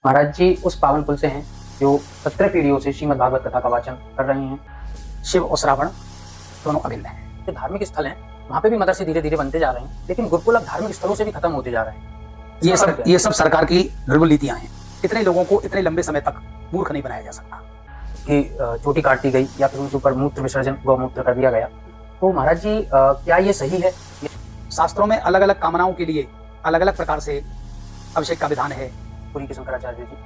महाराज जी उस पावन कुल से हैं जो 17 पीढ़ियों से श्रीमद् भागवत कथा का वाचन कर रहे हैं। शिव और श्रावण दोनों अभिन्न हैं। जो धार्मिक स्थल हैं वहाँ पे भी मदरसे धीरे धीरे बनते जा रहे हैं, लेकिन गुरुकुल अब धार्मिक स्थलों से भी खत्म होते जा रहे हैं। ये सब सरकार की गड़बड़ नीतियां हैं। इतने लोगों को इतने लंबे समय तक मूर्ख नहीं बनाया जा सकता कि चोटी काट दी गई या फिर उनके ऊपर मूत्र विसर्जन गौमूत्र कर दिया गया। तो महाराज जी क्या ये सही है? शास्त्रों में अलग अलग कामनाओं के लिए अलग अलग प्रकार से अभिषेक का विधान है। पुरी के शंकराचार्य जी,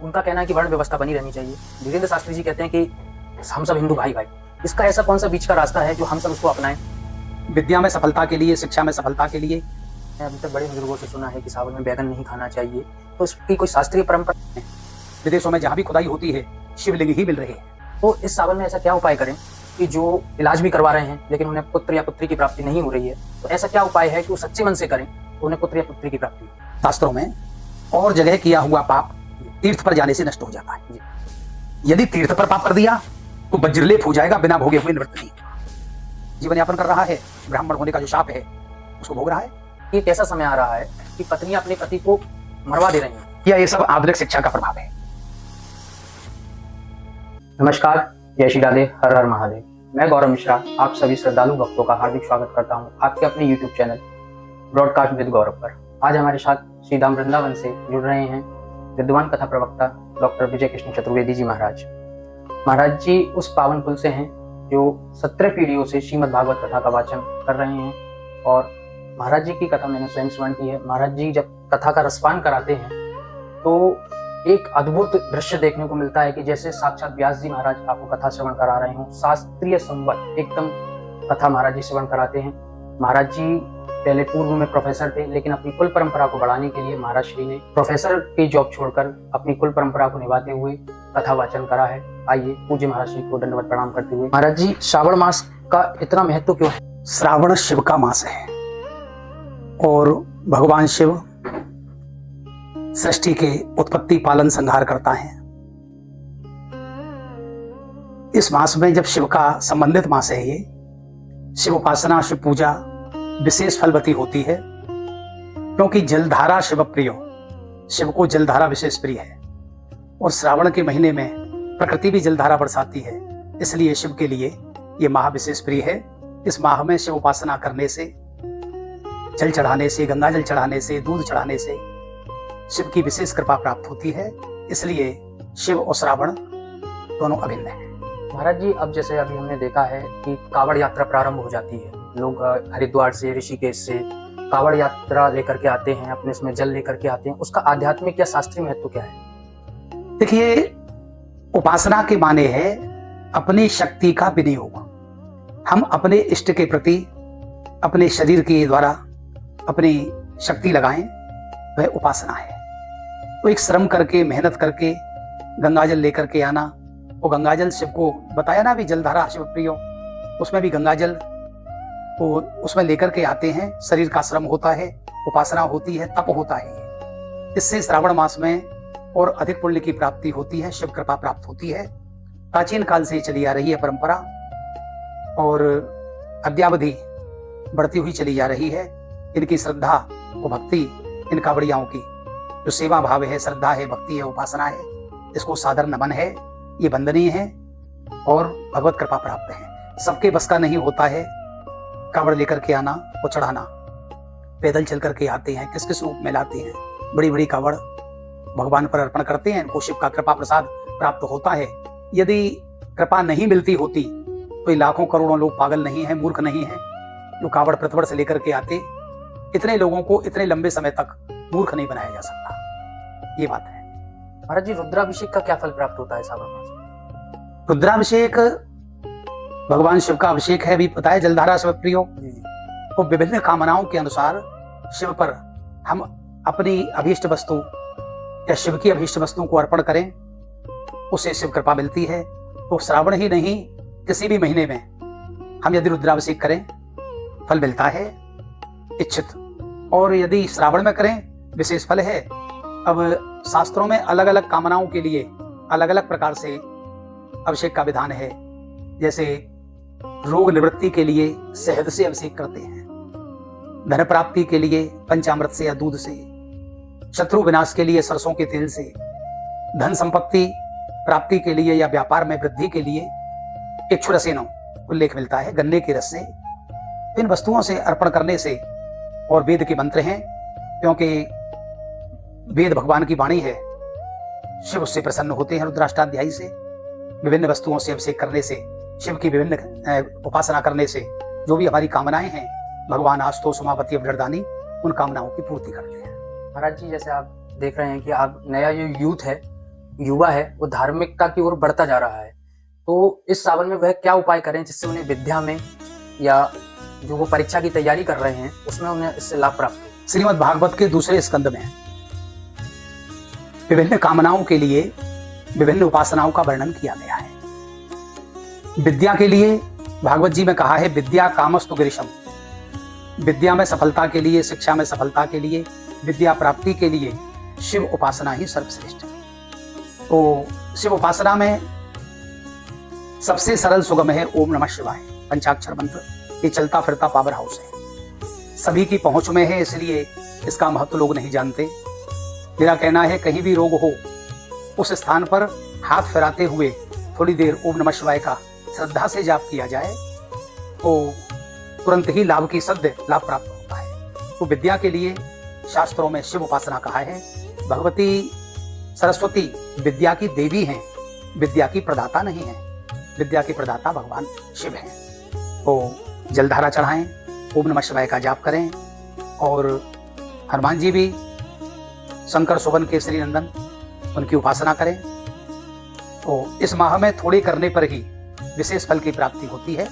उनका कहना है कि वर्ण व्यवस्था बनी रहनी चाहिए। धीरेन्द्र शास्त्री जी कहते हैं कि हम सब हिंदू भाई भाई। इसका ऐसा कौन सा बीच का रास्ता है जो हम सब उसको अपनाएं? विद्या में सफलता के लिए, शिक्षा में सफलता के लिए मैं अभी तक बड़े बुजुर्गों से सुना है कि सावन में बैगन नहीं खाना चाहिए, तो इसकी कोई शास्त्रीय परंपरा है? विदेशों में जहाँ भी खुदाई होती है शिवलिंग ही मिल रहे हैं। तो इस सावन में ऐसा क्या उपाय करें कि जो इलाज भी करवा रहे हैं लेकिन उन्हें पुत्र या पुत्री की प्राप्ति नहीं हो रही है, तो ऐसा क्या उपाय है कि वो सच्चे मन से करें तो उन्हें पुत्र या पुत्री की प्राप्ति हो? शास्त्रों में और जगह किया हुआ पाप तीर्थ पर जाने से नष्ट हो जाता है। यदि तीर्थ पर पाप कर दिया तो वज्रलेप हो जाएगा, बिना भोगे हुए निवृत्त नहीं। जीवन यापन कर रहा है, ब्राह्मण होने का जो शाप है उसको भोग रहा है। ये कैसा समय आ रहा है कि पत्नियां अपने पति को मरवा दे रही हैं? या ये सब आधुनिक शिक्षा का प्रभाव है। नमस्कार, जय श्री राधे, हर हर महादेव। मैं गौरव मिश्रा आप सभी श्रद्धालु भक्तों का हार्दिक स्वागत करता हूं आपके अपने YouTube चैनल ब्रॉडकास्ट विद गौरव पर। आज हमारे साथ श्री धाम वृंदावन से जुड़ रहे हैं विद्वान कथा प्रवक्ता डॉक्टर विजय कृष्ण चतुर्वेदी जी महाराज। महाराज जी उस पावन कुल से हैं जो 17 पीढ़ियों से श्रीमद् भागवत कथा का वाचन कर रहे हैं, और महाराज जी की कथा मैंने स्वयं श्रवण की है। महाराज जी जब कथा का रसपान कराते हैं तो एक अद्भुत दृश्य देखने को मिलता है कि जैसे साक्षात व्यास जी महाराज आपको कथा श्रवण करा रहे हों। शास्त्रीय संबद्ध एकदम कथा महाराज जी श्रवण कराते हैं। महाराज जी पहले पूर्व में प्रोफेसर थे, लेकिन अपनी कुल परंपरा को बढ़ाने के लिए महाराज श्री ने प्रोफेसर की जॉब छोड़कर अपनी कुल परंपरा को निभाते हुए कथा वाचन करा है। आइए पूज्य महाराज श्री को दंडवत प्रणाम करते हुए, महाराज जी श्रावण मास का इतना महत्व क्यों है? श्रावण शिव का मास है और भगवान शिव सृष्टि के उत्पत्ति पालन संहार करता है। इस मास में जब शिव का संबंधित मास है, ये शिव उपासना शिव पूजा विशेष फलवती होती है, क्योंकि जलधारा शिव प्रियो, शिव को जलधारा विशेष प्रिय है। और श्रावण के महीने में प्रकृति भी जलधारा बरसाती है, इसलिए शिव के लिए ये माह विशेष प्रिय है। इस माह में शिव उपासना करने से, जल चढ़ाने से, गंगा जल चढ़ाने से, दूध चढ़ाने से शिव की विशेष कृपा प्राप्त होती है। इसलिए शिव और श्रावण दोनों अभिन्न हैं। महाराज जी अब जैसे अभी हमने देखा है कि कावड़ यात्रा प्रारंभ हो जाती है, लोग हरिद्वार से, ऋषिकेश से कावड़ यात्रा लेकर के आते हैं, अपने इसमें जल लेकर के आते हैं। उसका आध्यात्मिक या शास्त्रीय महत्व क्या है? देखिए, उपासना के माने है अपनी शक्ति का विनियोग। हम अपने इष्ट के प्रति अपने शरीर के द्वारा अपनी शक्ति लगाएं, वह उपासना है। तो एक श्रम करके, मेहनत करके गंगाजल लेकर के आना, वो गंगाजल शिव को बताया ना भी जलधारा शिव प्रियो, उसमें भी गंगाजल को उसमें लेकर के आते हैं। शरीर का श्रम होता है, उपासना होती है, तप होता है। इससे श्रावण मास में और अधिक पुण्य की प्राप्ति होती है, शिव कृपा प्राप्त होती है। प्राचीन काल से चली आ रही है परंपरा और अद्यावधि बढ़ती हुई चली जा रही है। इनकी श्रद्धा और भक्ति, इन कावड़ियाओं की जो सेवा भाव है, श्रद्धा है, भक्ति है, उपासना है, इसको सादर नमन है। ये वंदनीय है और भगवत कृपा प्राप्त है। सबके बस का नहीं होता है कावड़ लेकर के आना और चढ़ाना। पैदल चल करके आते हैं, किस किस रूप में लाते हैं, बड़ी बड़ी कावड़ भगवान पर अर्पण करते हैं। इनको शिव का कृपा प्रसाद प्राप्त होता है। यदि कृपा नहीं मिलती होती तो लाखों करोड़ों लोग पागल नहीं है, मूर्ख नहीं है, जो कावड़ प्रतिवर्ष से लेकर के आते। इतने लोगों को इतने लंबे समय तक मूर्ख नहीं बनाया जा सकता, ये बात है। महाराज जी रुद्राभिषेक का क्या फल प्राप्त होता है श्रावण मास में? रुद्राभिषेक भगवान शिव का अभिषेक है, भी पता है, जलधारा शिव प्रियो। तो विभिन्न कामनाओं के अनुसार शिव पर हम अपनी अभीष्ट वस्तु या शिव की अभीष्ट वस्तुओं को अर्पण करें, उससे शिव कृपा मिलती है। तो श्रावण ही नहीं, किसी भी महीने में हम यदि रुद्राभिषेक करें फल मिलता है इच्छित। और यदि श्रावण में करें विशेष फल है। अब शास्त्रों में अलग अलग कामनाओं के लिए अलग अलग प्रकार से अभिषेक का विधान है। जैसे रोग निवृत्ति के लिए शहद से अभिषेक करते हैं, धन प्राप्ति के लिए पंचामृत से या दूध से, शत्रु विनाश के लिए सरसों के तेल से, धन संपत्ति प्राप्ति के लिए या व्यापार में वृद्धि के लिए इक्षुरसेनो उल्लेख मिलता है, गन्ने के रस से। इन वस्तुओं से अर्पण करने से, और वेद के मंत्र हैं क्योंकि वेद भगवान की वाणी है, शिव उससे प्रसन्न होते हैं। रुद्राष्टाध्यायी से, विभिन्न वस्तुओं से अभिषेक करने से, शिव की विभिन्न उपासना करने से जो भी हमारी कामनाएं हैं भगवान आस्तोष उमापति अभ्यर्थानी उन कामनाओं की पूर्ति करते हैं। महाराज जी, जैसे आप देख रहे हैं कि आप नया जो यूथ है, युवा है, वो धार्मिकता की ओर बढ़ता जा रहा है, तो इस सावन में वह क्या उपाय करें जिससे उन्हें विद्या में या जो वो परीक्षा की तैयारी कर रहे हैं उसमें उन्हें इससे लाभ प्राप्त हो? श्रीमद् भागवत के दूसरे स्कंद में विभिन्न कामनाओं के लिए विभिन्न उपासनाओं का वर्णन किया गया है। विद्या के लिए भागवत जी में कहा है, विद्या कामस्तु गिरिशम। विद्या में सफलता के लिए, शिक्षा में सफलता के लिए, विद्या प्राप्ति के लिए शिव उपासना ही सर्वश्रेष्ठ है। तो शिव उपासना में सबसे सरल सुगम है ओम नमः शिवाय, पंचाक्षर मंत्र। ये चलता फिरता पावर हाउस है, सभी की पहुंच में है, इसलिए इसका महत्व लोग नहीं जानते। मेरा कहना है, कहीं भी रोग हो उस स्थान पर हाथ फिराते हुए थोड़ी देर ओम नमः शिवाय का श्रद्धा से जाप किया जाए तो तुरंत ही लाभ की सद्य लाभ प्राप्त होता है। तो विद्या के लिए शास्त्रों में शिव उपासना कहा है। भगवती सरस्वती विद्या की देवी हैं, विद्या की प्रदाता नहीं है। विद्या के प्रदाता भगवान शिव हैं। तो जलधारा चढ़ाएं, ओम नमः शिवाय का जाप करें, और हनुमान जी भी शंकर सुवन केसरी नंदन उनकी उपासना करें। तो इस माह में थोड़े करने पर ही विशेष फल की प्राप्ति होती है।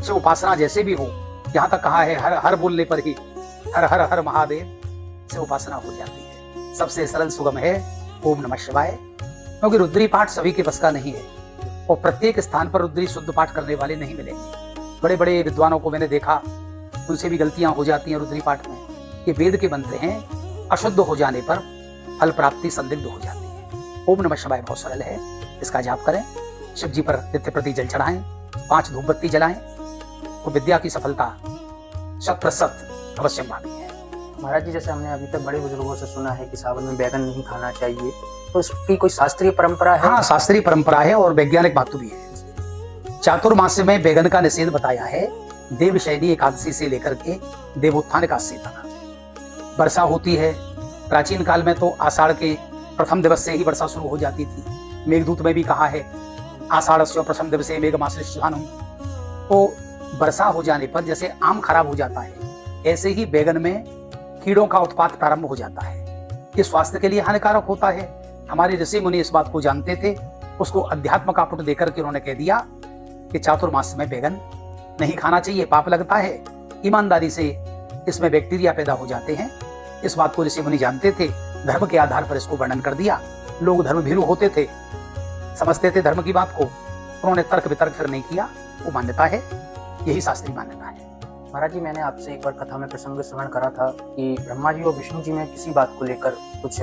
शिव उपासना जैसे भी हो, यहाँ तक कहा है हर हर बोलने पर ही हर हर हर महादेव से उपासना हो जाती है। सबसे सरल सुगम है ओम नमः शिवाय, क्योंकि रुद्री पाठ सभी के बस का नहीं है और प्रत्येक स्थान पर रुद्री शुद्ध पाठ करने वाले नहीं मिलेंगे। बड़े बड़े विद्वानों को मैंने देखा, उनसे भी गलतियां हो जाती हैं रुद्री पाठ में। ये वेद के मंत्र हैं, अशुद्ध हो जाने पर फल प्राप्ति संदिग्ध हो जाती है। ओम नमः शिवाय बहुत सरल है, इसका जाप करें, शिव जी पर नित्य प्रति जल चढ़ाएं, 5 धूपबत्ती जलाएं, तो विद्या की सफलता 100% अवश्य भागी है। महाराज जी, जैसे हमने अभी तक बड़े बुजुर्गों से सुना है कि सावन में बैगन नहीं खाना चाहिए, तो इसकी कोई शास्त्रीय परंपरा है? हाँ, शास्त्रीय परंपरा है और वैज्ञानिक महत्व भी है। चातुर्मास्य में बैगन का निषेध बताया है, देवशयनी एकादशी से लेकर के देवोत्थान एकादशी तक। वर्षा होती है, प्राचीन काल में तो आषाढ़ के प्रथम दिवस से ही वर्षा शुरू हो जाती थी। मेघदूत में भी कहा है, आषाढ़स्य प्रथम दिवसे मेघमाश्लिष्ठानुम। तो वर्षा हो जाने पर जैसे आम खराब हो जाता है, ऐसे ही बैगन में कीड़ों का उत्पात प्रारंभ हो जाता है। ये स्वास्थ्य के लिए हानिकारक होता है। हमारे ऋषि मुनि इस बात को जानते थे, उसको अध्यात्म का पुट देकर के उन्होंने कह दिया कि चातुर्मास में बैगन नहीं खाना चाहिए, पाप लगता है। ईमानदारी से इसमें बैक्टीरिया पैदा हो जाते हैं। इस बात को ऋषि मुनि जानते थे, धर्म के आधार पर इसको वर्णन कर दिया। लोग धर्म भीरू होते थे, समझते थे धर्म की बात को, उन्होंने तर्क वितर्क फिर नहीं किया। वो मान्यता है, यही शास्त्रीय मान्यता है। महाराज जी, मैंने आपसे एक बार कथा में प्रसंग श्रवण करा था कि ब्रह्मा जी और विष्णु जी में किसी बात को लेकर कुछ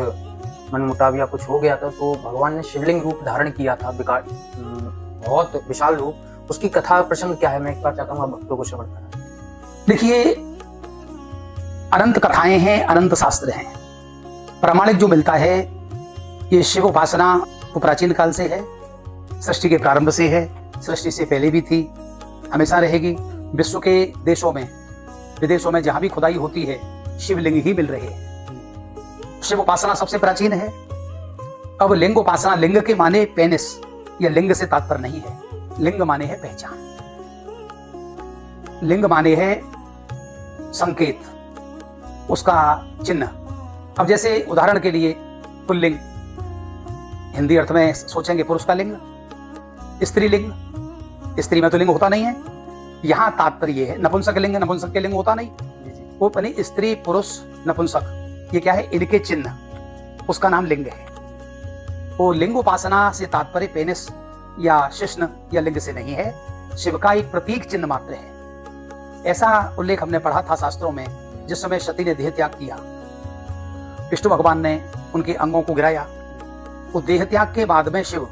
मनमुटाव या कुछ हो गया था, तो भगवान ने शिवलिंग रूप धारण किया था, बहुत विशाल रूप। उसकी कथा प्रसंग क्या है, मैं एक बार चाहता हूँ आप भक्तों को श्रवण करा। देखिए, अनंत कथाएं हैं, अनंत शास्त्र हैं। प्रामाणिक जो मिलता है, ये शिव उपासना तो प्राचीन काल से है, सृष्टि के प्रारंभ से है, सृष्टि से पहले भी थी, हमेशा रहेगी। विश्व के देशों में विदेशों में जहां भी खुदाई होती है, शिवलिंग ही मिल रहे हैं। शिव उपासना सबसे प्राचीन है। अब लिंग उपासना, लिंग के माने पेनिस या लिंग से तात्पर्य नहीं है। लिंग माने है पहचान, लिंग माने है संकेत, उसका चिन्ह। अब जैसे उदाहरण के लिए पुल्लिंग, हिंदी अर्थ में सोचेंगे पुरुष का लिंग, स्त्रीलिंग, स्त्री में तो लिंग होता नहीं है। यहाँ तात्पर्य है नपुंसक लिंग, नपुंसक के लिंग होता नहीं, वो बनी स्त्री पुरुष नपुंसक, ये क्या है, इनके चिन्ह, उसका नाम लिंग है। वो लिंग उपासना से तात्पर्य पेनिस या शिश्न या लिंग से नहीं है, शिव का एक प्रतीक चिन्ह मात्र है। ऐसा उल्लेख हमने पढ़ा था शास्त्रों में, जिस समय सती ने देह त्याग किया, विष्णु भगवान ने उनके अंगों को गिराया। वो देह त्याग के बाद में शिव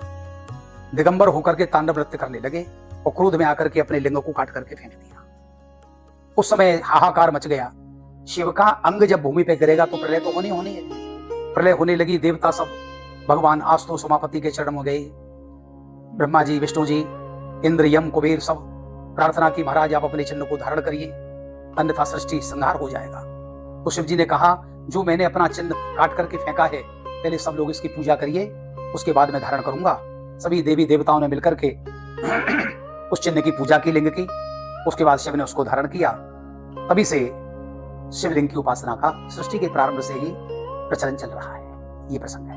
दिगंबर होकर के तांडव नृत्य करने लगे और क्रोध में आकर के अपने लिंग को काट करके फेंक दिया। उस समय हाहाकार मच गया। शिव का अंग जब भूमि पे गिरेगा तो प्रलय तो होनी है। प्रलय होने लगी, देवता सब भगवान आस्तुत उमापति के चरण में गए। ब्रह्मा जी, विष्णु जी, इंद्र, यम, कुबेर सब प्रार्थना की, महाराज आप अपने चिन्ह को धारण करिए, अन्यथा सृष्टि संहार हो जाएगा। तो शिव जी ने कहा जो मैंने अपना चिन्ह काट करके फेंका है, पहले सब लोग इसकी पूजा करिए, उसके बाद मैं धारण करूंगा। सभी देवी देवताओं ने मिलकर के उस चिन्ह की पूजा की, लिंग की। उसके बाद शिव ने उसको धारण किया। तभी से शिवलिंग की उपासना का सृष्टि के प्रारंभ से ही प्रचलन चल रहा है। ये प्रसंग है।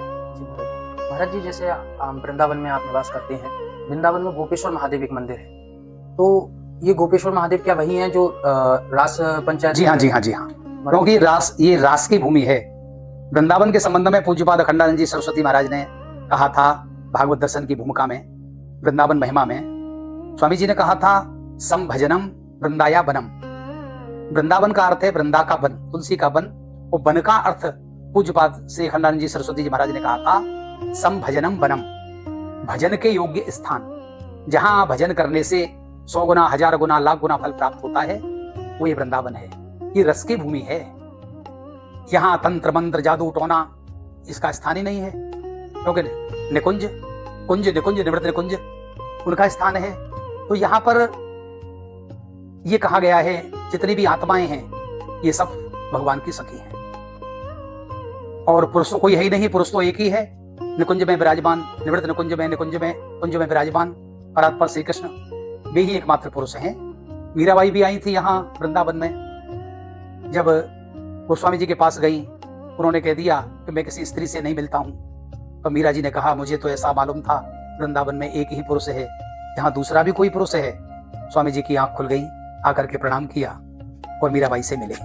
महाराज जी, जैसे वृंदावन में आप निवास करते हैं, वृंदावन में गोपेश्वर महादेव एक मंदिर है, तो ये गोपेश्वर महादेव क्या वही हैं जो रास पंचायत? जी हाँ, जी हाँ, जी हाँ। क्योंकि ये रास की भूमि है। वृंदावन के संबंध में पूज्यपाद अखंडानंद जी सरस्वती महाराज ने कहा था भागवत दर्शन की भूमिका में, वृंदावन महिमा में स्वामी जी ने कहा था सम भजनम वृंदाया बनम। वृंदावन का अर्थ है वृंदा का वन, तुलसी का वन, और वन का अर्थ पूज्यपाद श्री अखंडानंद जी सरस्वती जी महाराज ने कहा था सम भजनम वनम, भजन के योग्य स्थान, जहां भजन करने से 100 गुना, 1000 गुना, लाख गुना फल प्राप्त होता है, वो ये वृंदावन है। ये रस की भूमि है। यहाँ तंत्र मंत्र जादू टोना इसका स्थान ही नहीं है, क्योंकि निकुंज कुंज, निकुंज निवृत्त निकुंज उनका स्थान है। तो यहाँ पर ये कहा गया है जितनी भी आत्माएं हैं ये सब भगवान की सखी हैं, और पुरुष कोई है ही नहीं, पुरुष तो एक ही है, निकुंज में विराजमान, निवृत्त निकुंज में, कुंज में विराजमान परात्पर श्री कृष्ण, वे ही एकमात्र पुरुष हैं। मीराबाई भी आई थी यहाँ वृंदावन में, जब गोस्वामी जी के पास गई, उन्होंने कह दिया कि मैं किसी स्त्री से नहीं मिलता हूँ। तो मीरा जी ने कहा मुझे तो ऐसा मालूम था वृंदावन में एक ही पुरुष है, यहाँ दूसरा भी कोई पुरुष है। स्वामी जी की आंख खुल गई, आकर के प्रणाम किया और मीराबाई से मिले।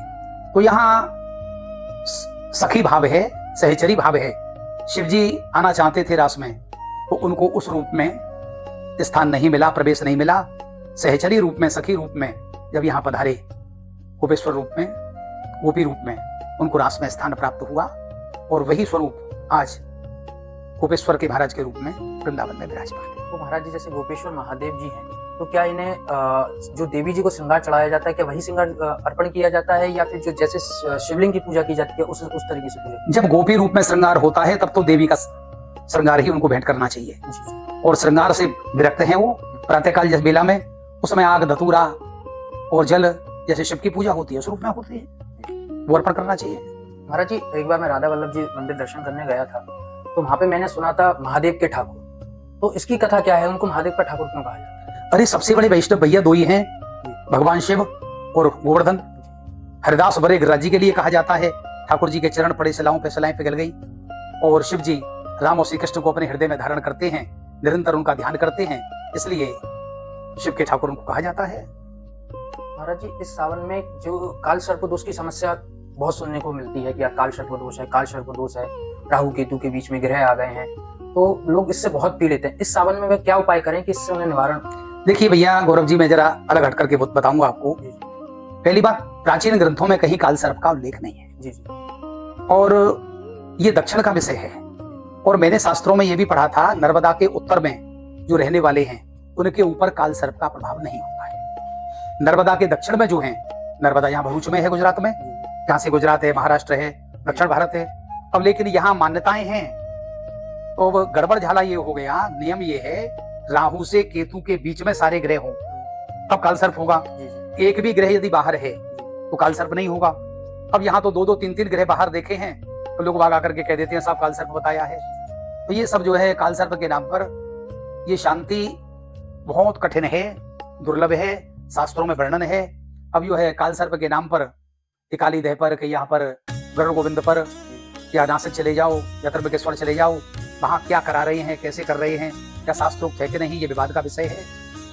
तो यहाँ सखी भाव है, सहचरी भाव है। शिव जी आना चाहते थे रास में, तो उनको उस रूप में स्थान नहीं मिला, प्रवेश नहीं मिला। सहचरी रूप में, सखी रूप में जब यहाँ पधारे, गोपेश्वर रूप में, गोपी रूप में, उनको रास में स्थान प्राप्त हुआ, और वही स्वरूप आज गोपेश्वर के महाराज के रूप में वृंदावन में विराजमान है। तो महाराज जी, जैसे गोपेश्वर महादेव जी हैं, तो क्या इन्हें जो देवी जी को श्रृंगार चढ़ाया जाता है, क्या वही श्रृंगार अर्पण किया जाता है, या फिर जो जैसे शिवलिंग की पूजा की जाती है उस तरीके से पूजा? जब गोपी रूप में श्रृंगार होता है तब तो देवी का श्रृंगार ही उनको भेंट करना चाहिए, और श्रृंगार से विरक्त हैं वो। प्रातःकाल जिस बेला में, उसमें आग, धतूरा और जल जैसे शिव की पूजा होती है उस रूप में होती है, वो अर्पण करना चाहिए। महाराज जी, एक बार मैं राधा वल्लभ जी मंदिर दर्शन करने गया था, तो वहां पे मैंने सुना था महादेव के ठाकुर, तो इसकी कथा क्या है? उनको महादेव का ठाकुर क्यों कहा जाता है? अरे सबसे बड़े वैष्णव भैया दो ही हैं, भगवान शिव और गोवर्धन। हरिदास बड़े गिरिराज जी के लिए कहा जाता है, ठाकुर जी के चरण पड़े सलाहों पे सलाएं पिघल गई, और शिव जी राम और श्री कृष्ण को अपने हृदय में धारण करते हैं, निरंतर उनका ध्यान करते हैं, इसलिए शिव के ठाकुर उनको कहा जाता है। महाराज जी, इस सावन में जो काल सर्प दोष की समस्या बहुत सुनने को मिलती है कि काल सर्प दोष है, काल सर्प दोष है, राहु केतु के बीच में ग्रह आ गए हैं, तो लोग इससे बहुत पीड़ित हैं। इस सावन में वे क्या उपाय करें कि इससे उन्हें निवारण? देखिए भैया गौरव जी, मैं जरा अलग हट करके बताऊंगा आपको। पहली बात, प्राचीन ग्रंथों में कहीं काल सर्प का उल्लेख नहीं है जी जी, और ये दक्षिण का विषय है। और मैंने शास्त्रों में ये भी पढ़ा था, नर्मदा के उत्तर में जो रहने वाले हैं उनके ऊपर काल सर्प का प्रभाव नहीं होता है। नर्मदा के दक्षिण में जो है, नर्मदा यहाँ भरूच में है, गुजरात में, यहाँ से गुजरात है, महाराष्ट्र है, दक्षिण भारत है। अब लेकिन यहाँ मान्यताएं हैं, तो गड़बड़ झाला ये हो गया। नियम ये है, राहु से केतु के बीच में सारे ग्रह हों तब काल सर्प होगा। एक भी ग्रह यदि बाहर है तो काल सर्प नहीं होगा। अब यहाँ तो 2-2, 3-3 ग्रह बाहर देखे हैं, तो लोग भाग आकर के कह देते हैं साहब काल सर्प बताया है। तो ये सब जो है काल सर्प के नाम पर, ये शांति बहुत कठिन है, दुर्लभ है, शास्त्रों में वर्णन है। अब यो है काल सर्प के नाम पर, काली देह पर, कि यहाँ पर गरुड़ गोविंद पर, या नासिक चले जाओ या त्र्यंबकेश्वर चले जाओ, वहां क्या करा रहे हैं, कैसे कर रहे हैं, क्या शास्त्रोक्त है कि नहीं, ये विवाद का विषय है।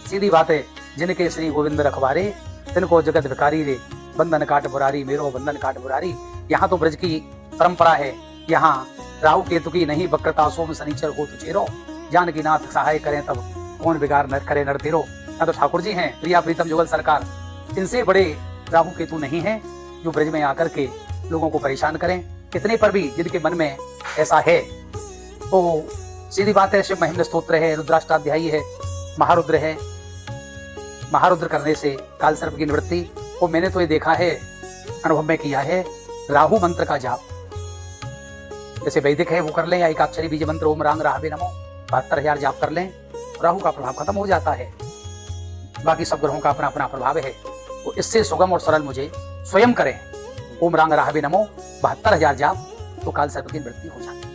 सीधी बात है, जिनके श्री गोविंद रखवारे तिनको जगत भिखारी रे, बंधन काट बुरारी मेरो बंधन काट बुरारी। यहाँ तो ब्रज की परंपरा है, यहाँ राहु केतु की नहीं वक्रता, सोम शनिचर हो तुझेरो, जानकी नाथ सहाय करें तब कौन बिगाड़ न करे नर तेरो। या तो ठाकुर जी हैं प्रिया प्रीतम जुगल सरकार, इनसे बड़े राहु केतु नहीं है जो ब्रज में आकर के लोगों को परेशान करें। कितने पर भी जिनके मन में ऐसा है, तो सीधी बात है, शिव महिम्न स्तोत्र है, रुद्राष्टाध्यायी है, महारुद्र है, महारुद्र करने से काल सर्प की निवृत्ति। वो मैंने तो ये देखा है, अनुभव में किया है, राहु मंत्र का जाप जैसे वैदिक है वो कर लें, या एकाक्षरी बीज मंत्र ओम रांग राहवे नमो 72,000 जाप कर लें, राहु का प्रभाव खत्म हो जाता है। बाकी सब ग्रहों का अपना अपना प्रभाव है, तो इससे सुगम और सरल मुझे स्वयं करें ओम रांग राहवे नमो 72,000 जाप, तो काल सर्प की मृत्यु हो जाती है।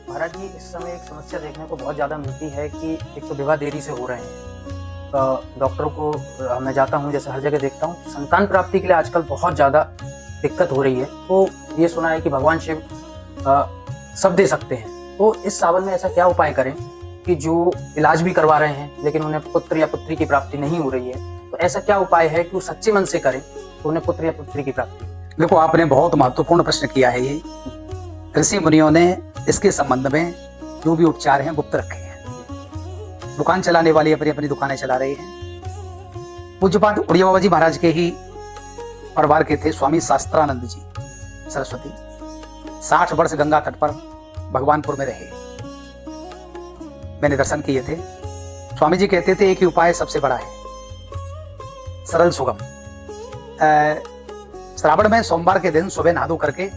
महाराज जी, इस समय एक समस्या देखने को बहुत ज़्यादा मिलती है कि एक तो विवाह देरी से हो रहे हैं, डॉक्टरों को मैं जाता हूँ, जैसे हर जगह देखता हूँ, संतान प्राप्ति के लिए आजकल बहुत ज़्यादा दिक्कत हो रही है। तो ये सुना है कि भगवान शिव सब दे सकते हैं, तो इस सावन में ऐसा क्या उपाय करें कि जो इलाज भी करवा रहे हैं लेकिन उन्हें पुत्र या पुत्री की प्राप्ति नहीं हो रही है, तो ऐसा क्या उपाय है कि वो सच्चे मन से करें तो उन्हें पुत्र या पुत्री की प्राप्ति? देखो, आपने बहुत महत्वपूर्ण प्रश्न किया है। ये ऋषि मुनियों ने इसके संबंध में जो भी उपचार हैं गुप्त रखे हैं। दुकान चलाने वाले अपनी अपनी दुकानें चला रहे हैं। पूज्यपाठ उड़िया बाबा जी महाराज के ही परिवार के थे स्वामी शास्त्रानंद जी सरस्वती, 60 वर्ष गंगा तट पर भगवानपुर में रहे। मैंने दर्शन किए थे। स्वामी जी कहते थे एक ही उपाय सबसे बड़ा है, सरल सुगम। श्रावण में सोमवार के दिन सुबह नहा धो करके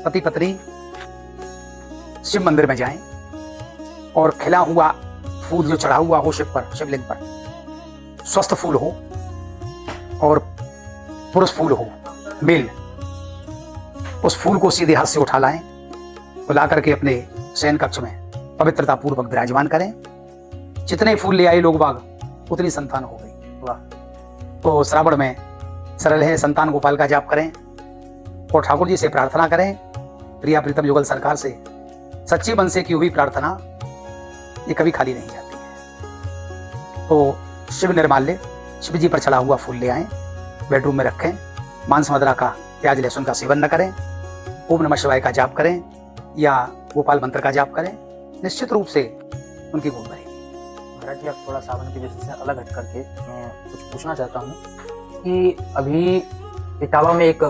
पति पत्नी शिव मंदिर में जाएं और खिला हुआ फूल जो चढ़ा हुआ हो शिव पर, शिवलिंग पर, स्वस्थ फूल हो और पुरुष फूल हो, मेल, उस फूल को सीधे हाथ से उठा लाएं, ला करके अपने शयन कक्ष में पवित्रता पूर्वक विराजमान करें। जितने फूल ले आए लोग बाग उतनी संतान हो गई। वाह! तो श्रावण में सरल है, संतान गोपाल का जाप करें और ठाकुर जी से प्रार्थना करें, प्रिया प्रीतम युगल सरकार से सच्चे मन से की हुई प्रार्थना ये कभी खाली नहीं जाती है। तो शिव निर्माल्य, शिव जी पर चढ़ा हुआ फूल ले आएं, बेडरूम में रखें, मांस मदिरा का, प्याज लहसुन का सेवन न करें, ओम नमः शिवाय का जाप करें या गोपाल मंत्र का जाप करें, निश्चित रूप से उनकी गोद रहेगी। महाराज जी, आप थोड़ा सावन के विषय से अलग हट करके मैं कुछ पूछना चाहता हूँ कि अभी इटावा में एक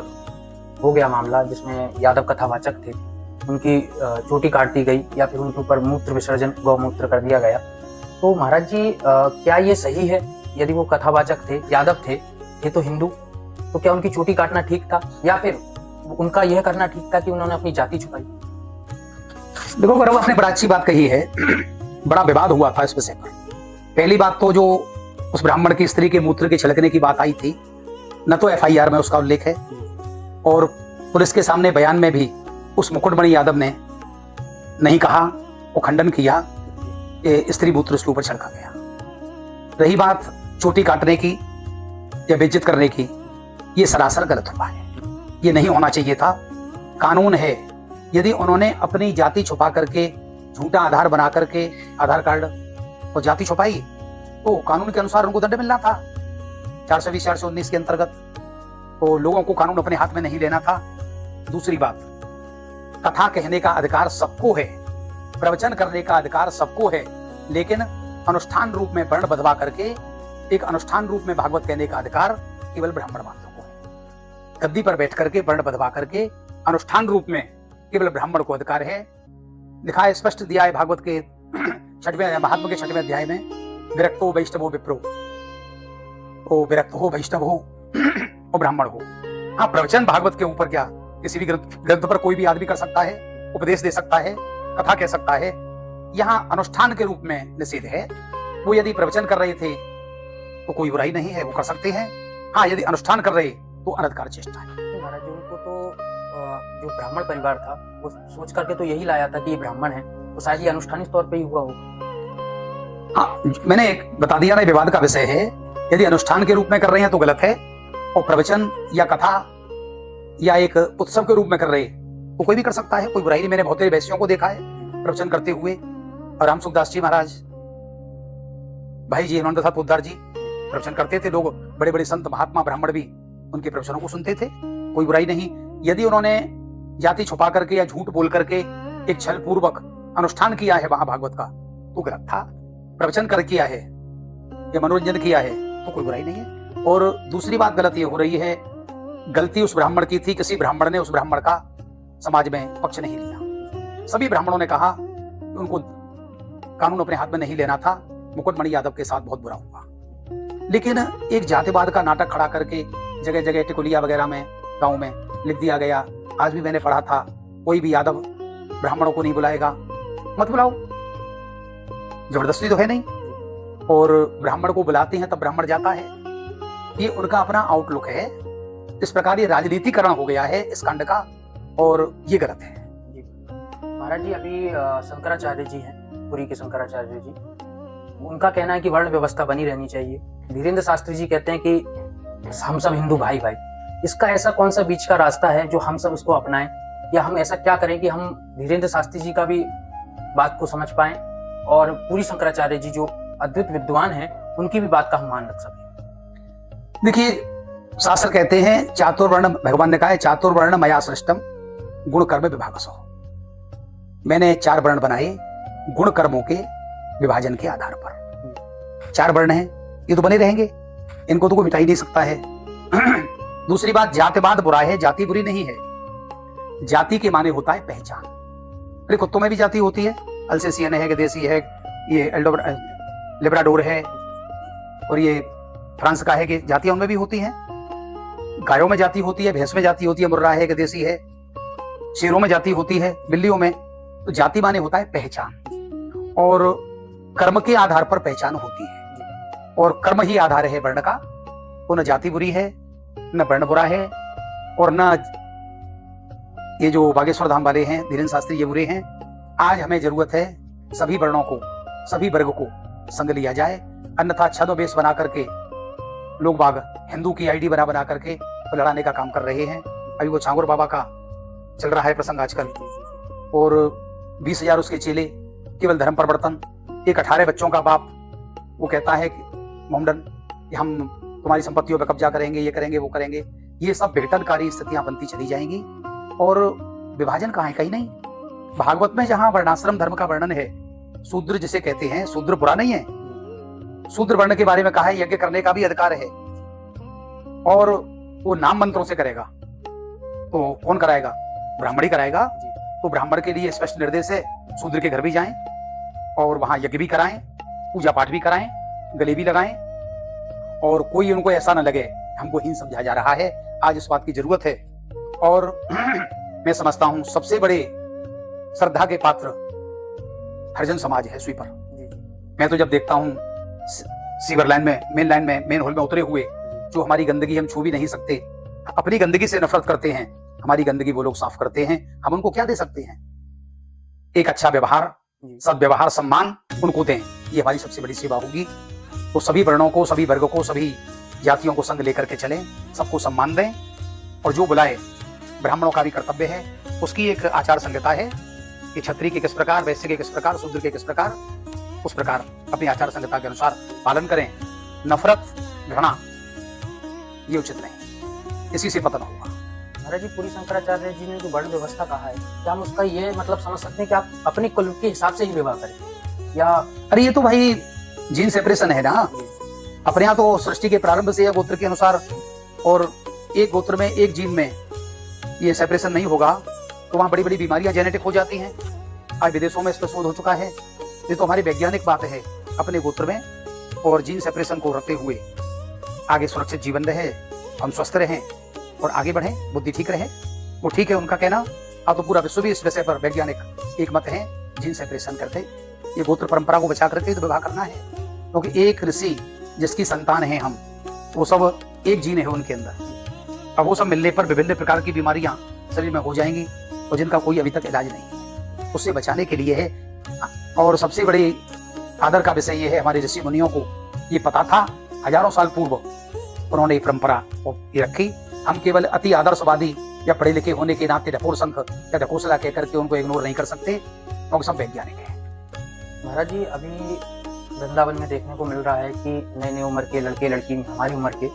हो गया मामला जिसमें यादव कथावाचक थे, उनकी चोटी काट दी गई या फिर उनके ऊपर मूत्र विसर्जन गौमूत्र कर दिया गया। तो महाराज जी, क्या ये सही है? यदि वो कथावाचक थे, यादव थे तो हिंदू, तो क्या उनकी चोटी काटना ठीक था या फिर उनका यह करना ठीक था कि उन्होंने अपनी जाति छुपाई? देखो गौरव, आपने बड़ा अच्छी बात कही है। बड़ा विवाद हुआ था इस विषय पर। पहली बात तो जो उस ब्राह्मण की स्त्री के मूत्र के छिड़कने की बात आई थी, न तो FIR में उसका उल्लेख है और पुलिस के सामने बयान में भी उस मुकुटमणि यादव ने नहीं कहा, वो खंडन किया, स्त्री मूत्र उसके ऊपर छिड़का गया। रही बात चोटी काटने की या बेइज्जत करने की, ये सरासर गलत हुआ है, ये नहीं होना चाहिए था। कानून है, यदि उन्होंने अपनी जाति छुपा करके झूठा आधार बना करके आधार कार्ड और जाति छुपाई तो कानून के अनुसार उनको दंड मिलना था 420 419 के अंतर्गत। तो लोगों को कानून अपने हाथ में नहीं लेना था। दूसरी बात, कथा कहने का अधिकार सबको है, प्रवचन करने का अधिकार सबको है, लेकिन अनुष्ठान रूप में वर्ण बदवा करके एक अनुष्ठान रूप में भागवत कहने का अधिकार केवल ब्राह्मण वालों को है। गद्दी पर बैठ करके वर्ण बदवा करके अनुष्ठान रूप में केवल ब्राह्मण को अधिकार है। लिखा है, स्पष्ट दिया है भागवत के 6वें महात्मा के 6वें अध्याय में, विरक्तो वैष्णवो विप्रो, ओ विरक्त हो, वैष्णव हो और ब्राह्मण हो। हाँ, प्रवचन भागवत के ऊपर क्या किसी भी ग्रंथ पर कोई भी आदमी कर सकता है, उपदेश दे सकता है, कथा कह सकता है। यहाँ अनुष्ठान के रूप में निषेध है। वो यदि प्रवचन कर रहे थे तो कोई बुराई नहीं है, वो कर सकते हैं। हाँ, यदि अनुष्ठान कर रहे तो अनधिकार चेष्टा है। महाराज जी, उनको तो जो ब्राह्मण परिवार था वो सोच करके तो यही लाया था कि ये ब्राह्मण है, तो शायद ये अनुष्ठानिक तौर पे ही हुआ हो। हाँ, मैंने एक बता दिया ना, विवाद का विषय है। यदि अनुष्ठान के रूप में कर रहे हैं तो गलत है, और प्रवचन या कथा या एक उत्सव के रूप में कर रहे तो कोई भी कर सकता है, कोई बुराई नहीं। मैंने बहुत सारे वैश्यों को देखा है प्रवचन करते हुए, और राम सुखदास जी महाराज, भाई जी हिमानंद प्रसाद पोद्दार जी प्रवचन करते थे। लोग, बड़े बड़े संत महात्मा ब्राह्मण भी उनके प्रवचनों को सुनते थे, कोई बुराई नहीं। यदि उन्होंने जाति छुपा करके या झूठ बोल करके एक छल पूर्वक अनुष्ठान किया है वहां भागवत का तो गलत था। प्रवचन कर किया है या मनोरंजन किया है तो कोई बुराई नहीं है। और दूसरी बात गलत ये हो रही है, गलती उस ब्राह्मण की थी, किसी ब्राह्मण ने उस ब्राह्मण का समाज में पक्ष नहीं लिया। सभी ब्राह्मणों ने कहा कि उनको कानून अपने हाथ में नहीं लेना था। मुकुटमणि यादव के साथ बहुत बुरा हुआ, लेकिन एक जातिवाद का नाटक खड़ा करके जगह जगह टिकुलिया वगैरह में, गांव में लिख दिया गया। आज भी मैंने पढ़ा था, कोई भी यादव ब्राह्मणों को नहीं बुलाएगा, मत बुलाओ, जबरदस्ती तो है नहीं। और ब्राह्मण को बुलाते हैं तब ब्राह्मण जाता है, ये उनका अपना आउटलुक है। इस प्रकार ये राजनीतिकरण हो गया है इस कांड का, और ये गलत है। जी महाराज जी, अभी शंकराचार्य जी हैं, पुरी के शंकराचार्य जी, उनका कहना है कि वर्ण व्यवस्था बनी रहनी चाहिए। धीरेन्द्र शास्त्री जी कहते हैं कि हम सब हिंदू भाई भाई। इसका ऐसा कौन सा बीच का रास्ता है जो हम सब उसको अपनाएं, या हम ऐसा क्या करें कि हम धीरेन्द्र शास्त्री जी का भी बात को समझ पाएं और पूरी शंकराचार्य जी जो अद्भुत विद्वान हैं उनकी भी बात का हम मान रख सकें। देखिए, शास्त्र कहते हैं चातुर्वर्ण, भगवान ने कहा है चातुर्वर्ण मया सृष्टम गुण कर्म विभागसो। मैंने 4 वर्ण बनाए गुण कर्मों के विभाजन के आधार पर। 4 वर्ण हैं, ये तो बने रहेंगे, इनको तो कोई मिटा ही नहीं सकता है। दूसरी बात, जातिवाद बुरा है, जाति बुरी नहीं है। जाति के माने होता है पहचान। अरे कुत्तों में भी जाति होती है, अल्सेशियन है, गदेसी है, ये लेब्राडोर है, और ये फ्रांस का है, कि जातियां उनमें भी होती हैं। गायों में जाति होती है, भैंस में जाति होती है, मुर्रा है, गदेसी है, शेरों में जाति होती है, बिल्लियों में। तो जाति माने होता है पहचान, और कर्म के आधार पर पहचान होती है, और कर्म ही आधार है वर्ण का। तो न जाति बुरी है, न वर्ण बुरा है, और न ये जो बागेश्वर धाम वाले हैं धीरेन्द्र शास्त्री ये बुरे हैं। आज हमें जरूरत है सभी वर्णों को, सभी वर्ग को संग लिया जाए, अन्यथा छद्मवेश बना करके लोग बाग हिंदू की आईडी बना करके तो लड़ाने का काम कर रहे हैं। अभी वो छांगुर बाबा का चल रहा है प्रसंग आजकल, और 20,000 उसके चेले, केवल धर्म परिवर्तन। एक 18 बच्चों का बाप वो कहता है कि मोहम्मदन, हम तुम्हारी संपत्तियों पर कब्जा करेंगे, ये करेंगे, वो करेंगे। ये सब बेहतरकारी स्थितियां बनती चली जाएंगी, और विभाजन कहाँ है? कहीं नहीं। भागवत में जहां वर्णाश्रम धर्म का वर्णन है, शूद्र जिसे कहते हैं, शूद्र बुरा नहीं है। शूद्र वर्ण के बारे में कहा है यज्ञ करने का भी अधिकार है, और वो नाम मंत्रों से करेगा। तो कौन कराएगा? ब्राह्मण ही कराएगा। तो ब्राह्मण के लिए स्पष्ट निर्देश है, शूद्र के घर भी जाएं और वहां यज्ञ भी कराएं, पूजा पाठ भी कराएं, गले भी लगाएं, और कोई उनको ऐसा ना लगे हमको हीन समझा जा रहा है। आज इस बात की जरूरत है। और मैं समझता हूं सबसे बड़े श्रद्धा के पात्र हरिजन समाज है स्वीपर। मैं तो जब देखता हूं सीवर लाइन में, मेन लाइन में, मेन हॉल में उतरे हुए, जो हमारी गंदगी हम छू भी नहीं सकते, अपनी गंदगी से नफरत करते हैं, हमारी गंदगी वो लोग साफ करते हैं, हम उनको क्या दे सकते हैं? एक अच्छा व्यवहार, सद्व्यवहार, सम्मान उनको दें। ये हमारी सबसे बड़ी सेवा होगी। तो सभी वर्णों को, सभी वर्गों को, सभी जातियों को संग लेकर के चलें, सबको सम्मान दें, और जो बुलाए, ब्राह्मणों का भी कर्तव्य है, उसकी एक आचार संहिता है कि क्षत्रिय के किस प्रकार, वैश्य के किस प्रकार, शूद्र के किस प्रकार, उस प्रकार अपनी आचार संहिता के अनुसार पालन करें। नफरत, घृणा ये उचित नहीं, इसी से पतन होगा। महाराज जी, पूरी शंकराचार्य जी ने जो वर्ण व्यवस्था कहा है, क्या हम उसका ये मतलब समझ सकते हैं कि आप अपने कुल के हिसाब से ही विवाह करें, या? अरे ये तो भाई जीन सेपरेशन है ना। अपने यहाँ तो सृष्टि के प्रारंभ से गोत्र के अनुसार, और एक गोत्र में, एक जीन में ये सेपरेशन नहीं होगा तो वहाँ बड़ी बड़ी बीमारियां जेनेटिक हो जाती हैं। आज विदेशों में इस पर शोध हो चुका है। ये तो हमारी वैज्ञानिक बात है। अपने गोत्र में और जीन सेपरेशन को रखते हुए आगे सुरक्षित जीवन रहे, हम स्वस्थ रहें और आगे बढ़ें, बुद्धि ठीक रहे। वो ठीक है उनका कहना। अब तो पूरा विश्व भी इस विषय पर वैज्ञानिक एक मत है, जीन सेपरेशन करते ये गोत्र परंपरा को बचा करके तो विवाह करना है। क्योंकि एक ऋषि जिसकी संतान है हम, वो सब एक जीन है उनके अंदर। अब वो सब मिलने पर विभिन्न प्रकार की बीमारियां शरीर में हो जाएंगी, और जिनका कोई अभी तक इलाज नहीं। उससे बचाने के लिए है, और सबसे बड़े आदर का विषय ये है, हमारे ऋषि मुनियों को ये पता था, हजारों साल पूर्व उन्होंने ये परंपरा ये रखी। हम केवल अति आदर्शवादी या पढ़े लिखे होने के नाते ढकोर संघ या ढकोसला कह करके उनको इग्नोर नहीं कर सकते, क्योंकि सब वैज्ञानिक है। महाराज जी, अभी वृंदावन में देखने को मिल रहा है कि नए नए उम्र के लड़के लड़की हमारी उम्र के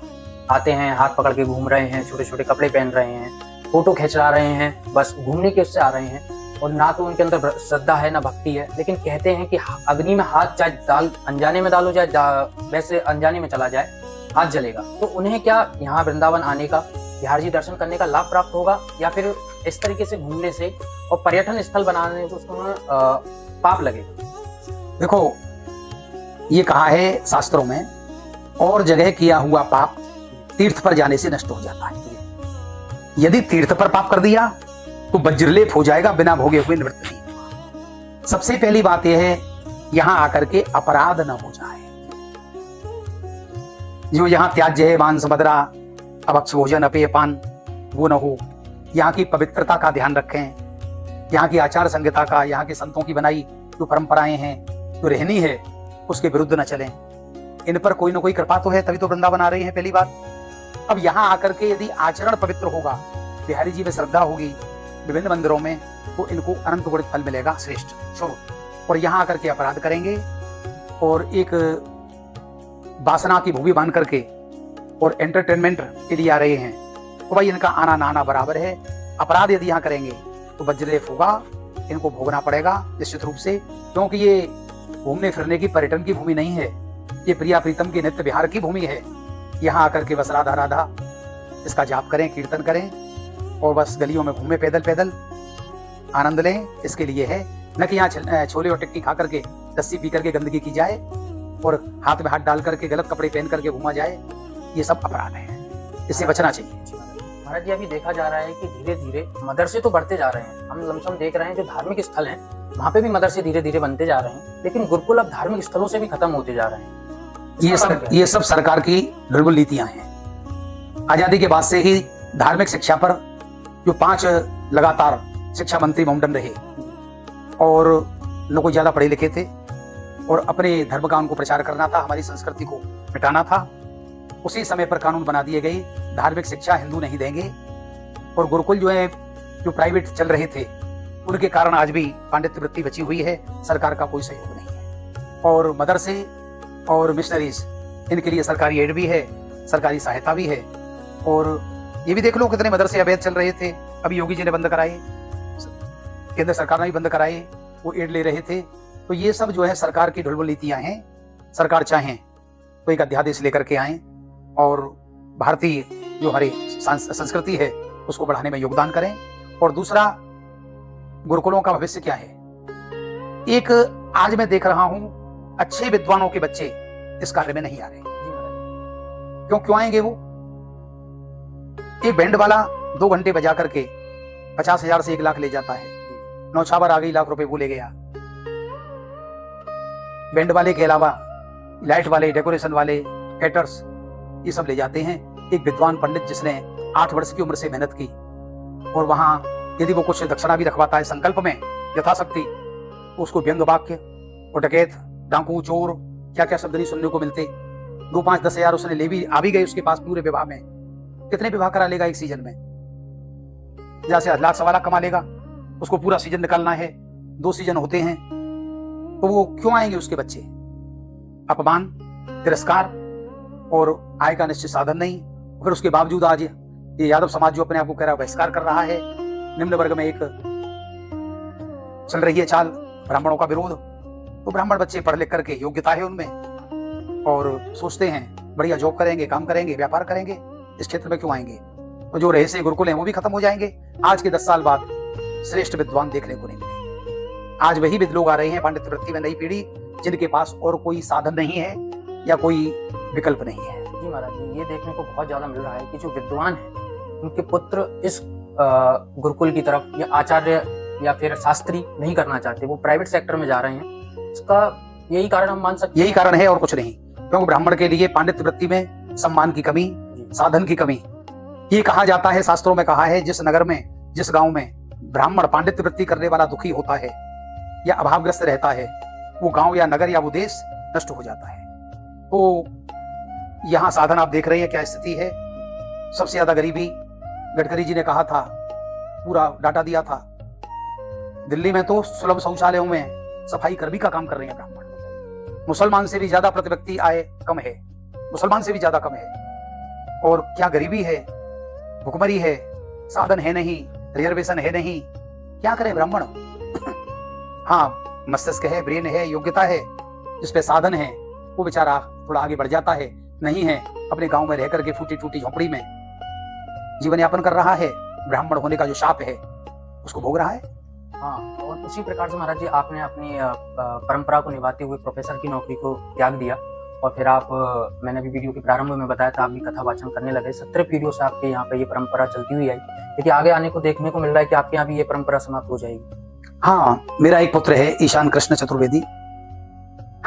आते हैं, हाथ पकड़ के घूम रहे हैं, छोटे छोटे कपड़े पहन रहे हैं, फोटो खिंचवा रहे हैं, बस घूमने के उससे आ रहे हैं, और ना तो उनके अंदर श्रद्धा है ना भक्ति है। लेकिन कहते हैं कि अग्नि में हाथ चाहे डाल अनजाने में डालो, चाहे वैसे अनजाने में चला जाए, हाथ जलेगा। तो उन्हें क्या यहाँ वृंदावन आने का, बिहार जी दर्शन करने का लाभ प्राप्त होगा, या फिर इस तरीके से घूमने से और पर्यटन स्थल बनाने को उसको पाप लगेगा? देखो, ये कहा है शास्त्रों में, और जगह किया हुआ पाप तीर्थ पर जाने से नष्ट हो जाता है। यदि तीर्थ पर पाप कर दिया तो वज्रलेप हो जाएगा, बिना भोगे हुए निवृत्त नहीं। सबसे पहली बात यह है यहां आकर के अपराध न हो जाए। जो यहाँ त्याज्य है मांस मदिरा अभक्ष भोजन अपेय पान वो न हो। यहाँ की पवित्रता का ध्यान रखें, यहाँ की आचार संहिता का, यहाँ के संतों की बनाई जो परंपराएं हैं जो रहनी है उसके विरुद्ध न चलें। इन पर कोई ना कोई कृपा तो है तभी तो वृंदावन आ रही है पहली बात। अब यहाँ आकर के यदि आचरण पवित्र होगा, बिहारी जी में श्रद्धा होगी विभिन्न मंदिरों में, तो इनको अनंत गुणित फल मिलेगा श्रेष्ठ शुभ। और यहाँ आकर के अपराध करेंगे और एक वासना की भूमि बांध करके और एंटरटेनमेंट के लिए आ रहे हैं, तो भाई इनका आना ना आना बराबर है। अपराध यदि यहाँ करेंगे तो वज्रलेप होगा, इनको भोगना पड़ेगा निश्चित रूप से, क्योंकि ये घूमने फिरने की पर्यटन की भूमि नहीं है, ये प्रिया प्रीतम की नित्य विहार की भूमि है। यहाँ आकर के बस राधा राधा इसका जाप करें, कीर्तन करें और बस गलियों में घूमे पैदल पैदल आनंद लें। इसके लिए है, न कि यहाँ छोले और टिक्की खा करके लस्सी पी करके गंदगी की जाए और हाथ में हाथ डाल करके गलत कपड़े पहन करके घूमा जाए। ये सब अपराध है, इससे बचना चाहिए। महाराज जी अभी देखा जा रहा है कि धीरे धीरे मदरसे तो बढ़ते जा रहे हैं, हम लमसम देख रहे हैं जो धार्मिक स्थल हैं वहाँ पे भी मदरसे धीरे धीरे बनते जा रहे हैं, लेकिन गुरुकुल अब धार्मिक स्थलों से भी खत्म होते जा रहे हैं। ये सब सरकार की ढुलबुल नीतियां हैं। आजादी के बाद से ही धार्मिक शिक्षा पर जो 5 लगातार शिक्षा मंत्री ममडन रहे और लोग ज्यादा पढ़े लिखे थे और अपने धर्म का उनको प्रचार करना था, हमारी संस्कृति को मिटाना था। उसी समय पर कानून बना दिए गए, धार्मिक शिक्षा हिंदू नहीं देंगे। और गुरुकुल जो है जो प्राइवेट चल रहे थे उनके कारण आज भी पांडित्य वृत्ति बची हुई है, सरकार का कोई सहयोग नहीं है। और मदरसे और मिशनरीज इनके लिए सरकारी एड भी है, सरकारी सहायता भी है। और ये भी देख लो कितने मदरसे अवैध चल रहे थे, अभी योगी जी ने बंद कराए, केंद्र सरकार ने भी बंद कराए, वो एड ले रहे थे। तो ये सब जो है सरकार की ढुलबुल नीतियां हैं। सरकार चाहें तो एक अध्यादेश लेकर के आए और भारतीय जो हमारी संस्कृति है उसको बढ़ाने में योगदान करें। और दूसरा, गुरुकुलों का भविष्य क्या है? एक आज मैं देख रहा हूं अच्छे विद्वानों के बच्चे इस कार्य में नहीं आ रहे। क्यों आएंगे वो? एक बैंड वाला 2 घंटे बजा करके 50,000 से 1 लाख ले जाता है, नौछावर आ गई लाख रुपए वो ले गया। बैंड वाले के अलावा लाइट वाले, डेकोरेशन वाले, कैटर्स ये सब ले जाते हैं। एक विद्वान पंडित जिसने 8 वर्ष की उम्र से मेहनत की और वहां यदि वो कुछ दक्षिणा भी रखवाता है संकल्प में यथाशक्ति, तो उसको व्यंग वाक्य और डकैत, डाकू, चोर, क्या क्या शब्द नहीं सुनने को मिलते। 2, 5, 10 हजार उसने ले भी आ भी गए उसके पास पूरे विवाह में। कितने विवाह करा लेगा एक सीजन में? जैसे 1 लाख 1.25 लाख कमा लेगा, उसको पूरा सीजन निकालना है, 2 सीजन होते हैं। तो वो क्यों आएंगे उसके बच्चे? अपमान, तिरस्कार और आय का निश्चित साधन नहीं। फिर उसके बावजूद आज ये यादव समाज जो अपने आप को कह रहा है बहिष्कार कर रहा है, निम्न वर्ग में एक चल रही है चाल ब्राह्मणों का विरोध। तो ब्राह्मण बच्चे पढ़ लिख करके योग्यता है उनमें और सोचते हैं बढ़िया जॉब करेंगे, काम करेंगे, व्यापार करेंगे, इस क्षेत्र में क्यों आएंगे? तो जो रहस्य गुरुकुल हैं वो भी खत्म हो जाएंगे। आज के 10 साल बाद श्रेष्ठ विद्वान देखने को नहीं मिलेंगे। आज वही लोग आ रहे हैं पांडित्य वृत्ति में, नई पीढ़ी जिनके पास और कोई साधन नहीं है या कोई विकल्प नहीं है। जी महाराज जी, ये देखने को बहुत ज्यादा मिल रहा है कि जो विद्वान है उनके पुत्र इस गुरुकुल की तरफ या आचार्य या फिर शास्त्री नहीं करना चाहते, वो प्राइवेट सेक्टर में जा रहे हैं। इसका यही कारण हम मान सकते हैं? यही कारण है और कुछ नहीं, क्योंकि ब्राह्मण के लिए पांडित्य वृत्ति में सम्मान की कमी, साधन की कमी। ये कहा जाता है, शास्त्रों में कहा है, जिस नगर में, जिस गांव में ब्राह्मण पांडित्य वृत्ति करने वाला दुखी होता है या अभावग्रस्त रहता है, वो गांव या नगर या वो देश नष्ट हो जाता है। तो यहाँ साधन आप देख रहे हैं क्या स्थिति है। सबसे ज्यादा गरीबी, गडकरी जी ने कहा था, पूरा डाटा दिया था। दिल्ली में तो सुलभ शौचालयों में सफाई कर्मी का काम कर रहे हैं ब्राह्मण। मुसलमान से भी ज्यादा प्रति व्यक्ति आय कम है, मुसलमान से भी ज्यादा कम है। और क्या गरीबी है, भुखमरी है, साधन है नहीं, रिजर्वेशन है नहीं, क्या करे ब्राह्मण? हाँ, मस्तिष्क है, ब्रेन है, योग्यता है, जिस पे साधन है वो बेचारा थोड़ा आगे बढ़ जाता है। नहीं है, अपने गांव में रह करके फूटी टूटी झोपड़ी में जीवन यापन कर रहा है। ब्राह्मण होने का जो शाप है उसको भोग रहा है। हाँ, और उसी प्रकार से महाराज जी आपने अपनी परंपरा को निभाते हुए प्रोफेसर की नौकरी को त्याग दिया और फिर आप, मैंने भी वीडियो के प्रारंभ में बताया था, आप भी कथा वाचन करने लगे। 17 पीढ़ियों से आपके यहाँ पे ये परंपरा चलती हुई आई, लेकिन आगे आने को देखने को मिल रहा है कि आपके यहाँ भी ये परंपरा समाप्त हो जाएगी। हाँ, मेरा एक पुत्र है ईशान कृष्ण चतुर्वेदी।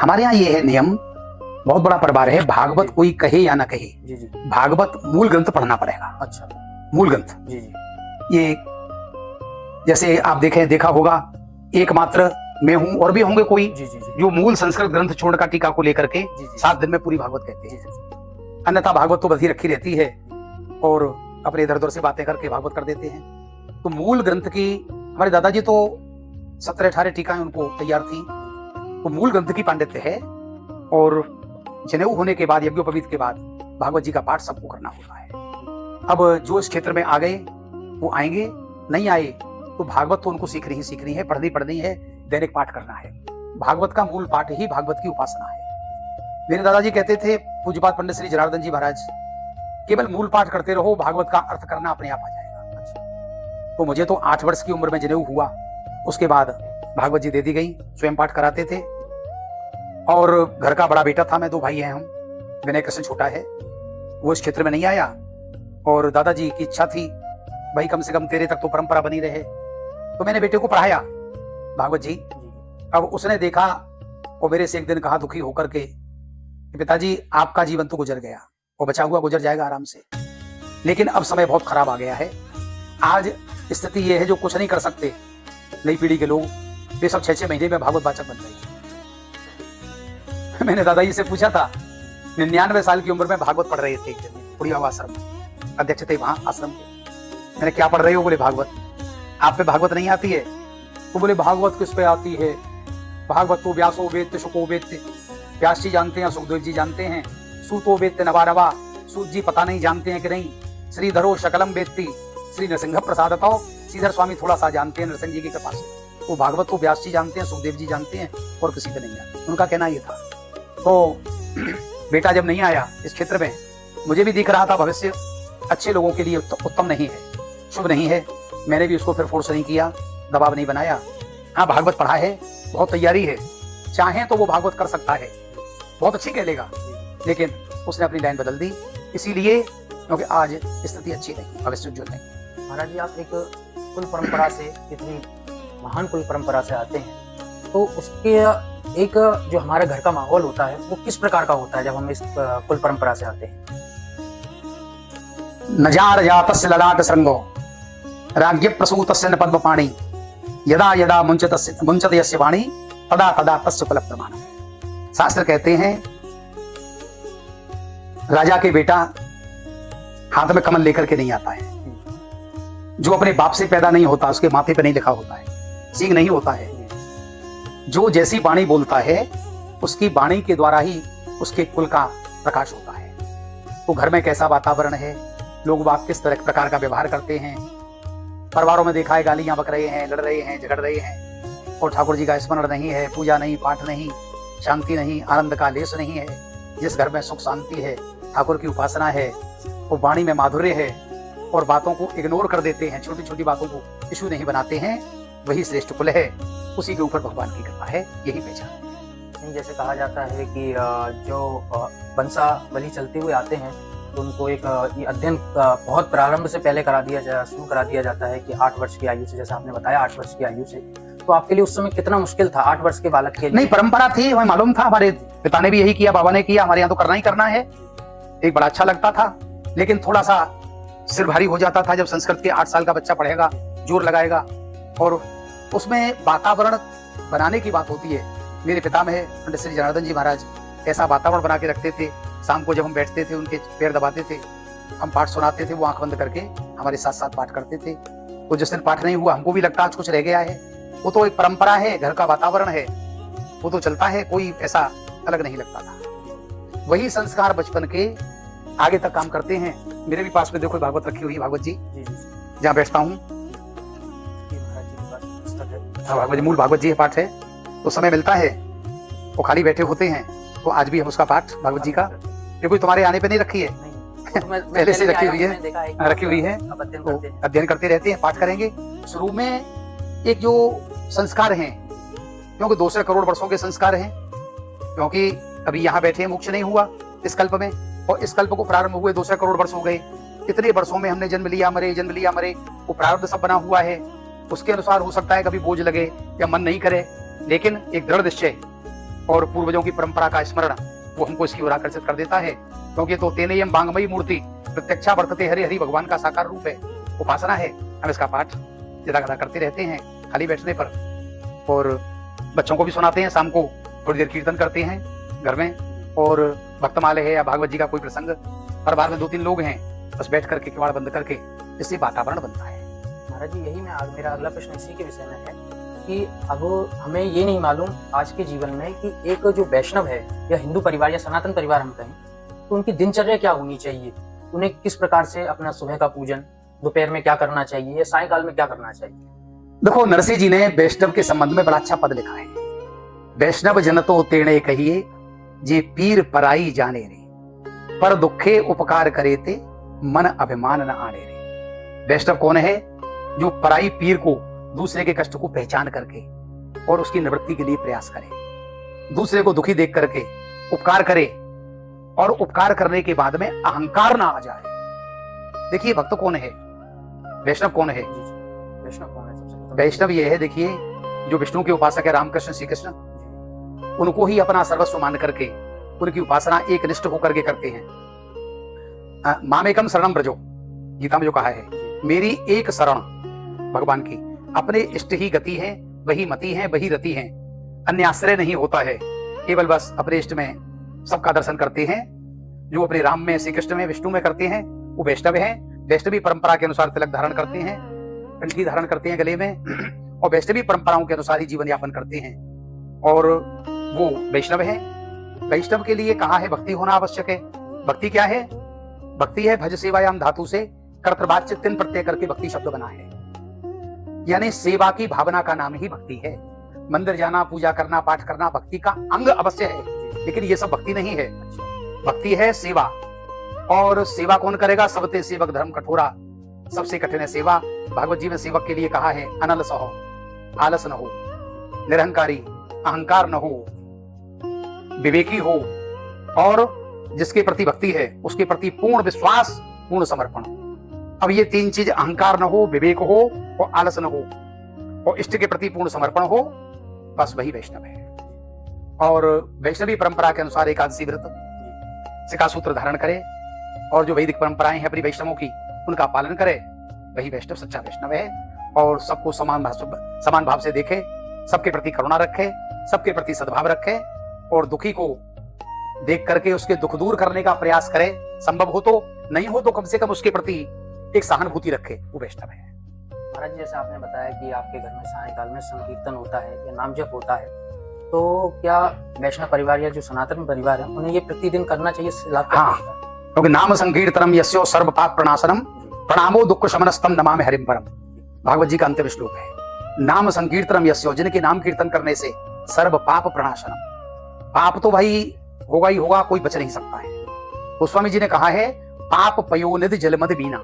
हमारे यहाँ ये है नियम, बहुत बड़ा परिवार है, भागवत कोई कहे या ना कहे, जी जी। भागवत मूल ग्रंथ पढ़ना पड़ेगा। अच्छा। मूल ग्रंथ जी जी। ये जैसे आप देखा होगा, एकमात्र मैं हूं और भी होंगे कोई जी जी जी। जो मूल संस्कृत ग्रंथ छोड़ का टीका को लेकर के जी जी। 7 दिन में पूरी भागवत कहते हैं। अन्यथा भागवत तो बधी रखी रहती है और अपने इधर उधर से बातें करके भागवत कर देते हैं। तो मूल ग्रंथ की, हमारे दादाजी तो 17-18 टीकाएं उनको तैयार थी, तो मूल ग्रंथ की पांडित्य है। और जनेऊ होने के बाद, यज्ञोपवीत के बाद भागवत जी का पाठ सबको करना होता है। अब जो इस क्षेत्र में आ गए वो आएंगे, नहीं आए तो भागवत तो उनको सीखनी है, पढ़नी है, दैनिक पाठ करना है। भागवत का मूल पाठ ही भागवत की उपासना है। मेरे दादाजी कहते थे, पूज्यपाद पंडित श्री जनार्दन जी महाराज, केवल मूल पाठ करते रहो, भागवत का अर्थ करना अपने आप आ जाएगा। तो मुझे तो 8 वर्ष की उम्र में जनेऊ हुआ, उसके बाद भागवत जी दे दी गई, स्वयं पाठ कराते थे। और घर का बड़ा बेटा था, मैं 2 भाई हैं हम, विनय कृष्ण छोटा है, वो इस क्षेत्र में नहीं आया। और दादाजी की इच्छा थी भाई कम से कम तेरे तक तो परंपरा बनी रहे, तो मैंने बेटे को पढ़ाया भागवत जी। अब उसने देखा और मेरे से एक दिन कहा दुखी होकर के, पिताजी आपका जीवन तो गुजर गया और बचा हुआ गुजर जाएगा आराम से, लेकिन अब समय बहुत खराब आ गया है। आज स्थिति यह है जो कुछ नहीं कर सकते, नई पीढ़ी के लोग वे सब 6-6 महीने में भागवत वाचक बन रहे हैं। मैंने दादाजी से पूछा था, 99 साल की उम्र में भागवत पढ़ रहे थे, बुढ़िया आश्रम अध्यक्ष थे वहां आश्रम के। मैंने क्या पढ़ रहे हो? बोले भागवत। आप पे भागवत नहीं आती है? तो बोले भागवत किस पे आती है, भागवत तो व्यासो वेत्य शुको वेत्य, व्यास जी जानते हैं, सुखदेव जी जानते हैं, सूतो वेत्य नवारवा, सूत जी पता नहीं जानते हैं कि नहीं, श्रीधरो शकलम वेत्ति, श्री नरसिंह प्रसादतो, श्रीधर स्वामी थोड़ा सा जानते हैं नरसिंह जी की कृपा से। वो भागवत तो व्यास जी जानते हैं, सुखदेव जी जानते हैं, और किसी पे नहीं जानते। उनका कहना ये था। तो बेटा जब नहीं आया इस क्षेत्र में, मुझे भी दिख रहा था भविष्य अच्छे लोगों के लिए उत्तम नहीं है, शुभ नहीं है। मैंने भी उसको फिर फोर्स नहीं किया, दबाव नहीं बनाया। हाँ, भागवत पढ़ा है, बहुत तैयारी है, चाहे तो वो भागवत कर सकता है, बहुत अच्छी कह लेगा, लेकिन उसने अपनी लाइन बदल दी, इसीलिए क्योंकि आज स्थिति अच्छी नहीं, भविष्य उज्ज्वल नहीं। महाराज जी, आप एक कुल परंपरा से, इतनी महान कुल परंपरा से आते हैं, तो उसके एक जो हमारे घर का माहौल होता है वो किस प्रकार का होता है जब हम इस कुल परंपरा से आते हैं? नजार जातस्य ललाट श्रृंगो राज्ञ प्रसूतस्य न पद्मपाणि, यदा यदा मुंचत यस्य वाणी, तदा तदा तस्य कुल प्रमाण। शास्त्र कहते हैं राजा के बेटा हाथ में कमल लेकर के नहीं आता है, जो अपने बाप से पैदा नहीं होता उसके माथे पे नहीं लिखा होता है, सींग नहीं होता है। जो जैसी वाणी बोलता है उसकी वाणी के द्वारा ही उसके कुल का प्रकाश होता है। तो घर में कैसा वातावरण है, लोग बाप किस तरह प्रकार का व्यवहार करते हैं, परिवारों में देखा है गालियां बक रहे हैं, लड़ रहे हैं, झगड़ रहे हैं, और ठाकुर जी का स्मरण नहीं है, पूजा नहीं, पाठ नहीं, शांति नहीं, आनंद का लेस नहीं है। जिस घर में सुख शांति है, ठाकुर की उपासना है, वो वाणी में माधुर्य है, और बातों को इग्नोर कर देते हैं, छोटी छोटी बातों को इशू नहीं बनाते हैं, वही श्रेष्ठ कुल है। उसी के ऊपर भगवान की कृपा है, यही पहचान है। जैसे कहा जाता है कि जो वंशावली चलते हुए आते हैं तो उनको एक ये अध्ययन बहुत प्रारंभ से पहले शुरू करा दिया जाता है कि 8 वर्ष की आयु से, जैसा आपने बताया 8 वर्ष की आयु से। तो आपके लिए उस समय कितना मुश्किल था 8 वर्ष के बालक के लिए? नहीं, परंपरा थी, हमें मालूम था, हमारे पिता ने भी यही किया, बाबा ने किया, हमारे यहाँ तो करना ही करना है। एक बड़ा अच्छा लगता था, लेकिन थोड़ा सा सिर भारी हो जाता था जब संस्कृत के 8 साल का बच्चा पढ़ेगा, जोर लगाएगा, और उसमें वातावरण बनाने की बात होती है। मेरे पिता में पंडित श्री जनार्दन जी महाराज ऐसा वातावरण बना के रखते थे। शाम को जब हम बैठते थे, उनके पैर दबाते थे, हम पाठ सुनाते थे, वो आंख बंद करके हमारे साथ साथ पाठ करते थे। तो जिस दिन पाठ नहीं हुआ, हमको भी लगता आज कुछ रह गया है। वो तो एक परंपरा है, घर का वातावरण है, वो तो चलता है, कोई ऐसा अलग नहीं लगता था। वही संस्कार बचपन के आगे तक काम करते हैं। मेरे भी पास में देखो भागवत रखी हुई है, भागवत जी जहाँ बैठता हूँ, भागवत जी, मूल भागवत जी है, पाठ है। तो समय मिलता है, वो खाली बैठे होते हैं, तो आज भी हम उसका पाठ भागवत जी का, ये कोई तुम्हारे आने पे नहीं रखी है, पहले से रखी हुई है, अध्ययन करते रहते हैं, पाठ करेंगे। शुरू में एक जो संस्कार हैं, क्योंकि 200 करोड़ वर्षों के संस्कार हैं, क्योंकि अभी यहाँ बैठे मोक्ष नहीं हुआ इस कल्प में, और इस कल्प को प्रारंभ हुए 200 करोड़ वर्ष हो गए। कितने वर्षों में हमने जन्म लिया मरे, वो प्रारब्ध सब बना हुआ है। उसके अनुसार हो सकता है कभी बोझ लगे या मन नहीं करे, लेकिन एक दृढ़ निश्चय और पूर्वजों की परंपरा का स्मरण वो हमको इसकी ओर आकर्षित कर देता है। क्योंकि तो तेनेयम बांगमयी मूर्ति प्रत्यक्षा वर्तते हरि हरि भगवान का साकार रूप है, उपासना है। हम इसका पाठ यदा कदा करते रहते हैं खाली बैठने पर, और बच्चों को भी सुनाते हैं। शाम को थोड़ी देर कीर्तन करते हैं घर में, और भक्तमाले है या भागवत जी का कोई प्रसंग, हर बार में 2-3 लोग हैं, बस बैठ करके किवाड़ बंद करके, इससे वातावरण बनता है। महाराज जी, यही मेरा अगला प्रश्न इसी के विषय में है कि अब हमें ये नहीं मालूम आज के जीवन में कि एक जो वैष्णव है या हिंदू परिवार या सनातन परिवार हम कहें, तो उनकी दिनचर्या क्या होनी चाहिए, उन्हें किस प्रकार से अपना सुबह का पूजन, दोपहर में क्या करना चाहिए या सायंकाल में क्या करना चाहिए। देखो, नरसिंह जी ने वैष्णव के संबंध में बड़ा अच्छा पद लिखा है। वैष्णव जन तो तेणे कहिए जे पीर पराई जाने रे, पर दुखे उपकार करे ते मन अभिमान न आने रे। वैष्णव कौन है? जो पराई पीर को, दूसरे के कष्ट को पहचान करके और उसकी निवृत्ति के लिए प्रयास करे, दूसरे को दुखी देख करके उपकार करे, और उपकार करने के बाद में अहंकार ना आ जाए। देखिए, भक्त कौन है, वैष्णव कौन है? वैष्णव कौन है? सबसे वैष्णव ये है, देखिए, जो विष्णु के उपासक है, रामकृष्ण श्री कृष्ण, उनको ही अपना सर्वस्व मान करके उनकी उपासना एक निष्ठ होकर के करते हैं। मामेकम शरणम ब्रजो, गीता में जो कहा है, मेरी एक शरण भगवान की, अपने इष्ट ही गति है, वही मति है, वही रति है, अन्य आश्रय नहीं होता है। केवल बस अपने इष्ट में सबका दर्शन करते हैं। जो अपने राम में, श्री कृष्ण में, विष्णु में करते हैं, वो वैष्णव है। वैष्णवी परंपरा के अनुसार तिलक धारण करते हैं, कंठी धारण करते हैं गले में, और वैष्णवी परंपराओं के अनुसार ही जीवन यापन करते हैं, और वो वैष्णव है। वैष्णव के लिए कहा है भक्ति होना आवश्यक है। भक्ति क्या है? भक्ति है भज सेवायाम धातु से कर्तृवाच्य 3 प्रत्यय करके भक्ति शब्द बना है, यानी सेवा की भावना का नाम ही भक्ति है। मंदिर जाना, पूजा करना, पाठ करना भक्ति का अंग अवश्य है, लेकिन ये सब भक्ति नहीं है। भक्ति है सेवा, और सेवा कौन करेगा? सबते सेवक धर्म कठोरा, सबसे कठिन है सेवा। भागवत जी में सेवक के लिए कहा है, अनलस हो, आलस न हो, निरहंकारी, अहंकार न हो, विवेकी हो, और जिसके प्रति भक्ति है उसके प्रति पूर्ण विश्वास, पूर्ण समर्पण। अब ये 3 चीज, अहंकार न हो, विवेक हो और आलस न हो, और इष्ट के प्रति पूर्ण समर्पण हो, बस वही वैष्णव है। और वैष्णवी परंपरा के अनुसार एकादशी व्रत, शिखा सूत्र धारण करे, और जो वैदिक परंपराएं हैं अपनी वैष्णवों की, उनका पालन करे, वही वैष्णव सच्चा वैष्णव है। और सबको समान भाव से देखे, सबके प्रति करुणा रखे, सबके प्रति सद्भाव रखे, और दुखी को देख करके उसके दुख दूर करने का प्रयास करे। संभव हो तो, नहीं हो तो कम से कम उसके प्रति एक सहानुभूति रखे, वो वैष्णव है। महाराज, जैसे आपने बताया कि आपके घर में सायंकाल में संकीर्तन होता है या नाम जप होता है, तो क्या वैष्णव परिवार या जो सनातन परिवार है उन्हें ये प्रतिदिन करना चाहिए? हाँ, क्योंकि नाम संकीर्तनम यस्यो सर्व पाप प्रणाशनम प्रणामो दुख शमनस्तम नमामि हरिम परम, भागवत जी का अंतिम श्लोक है। नाम संकीर्तनम यस्यो, जिनके नाम कीर्तन करने से सर्व पाप प्रणाशनम, पाप तो भाई होगा ही होगा, कोई बच नहीं सकता है। गोस्वामी जी ने कहा है, पाप पयोनिधि जलमद बीना,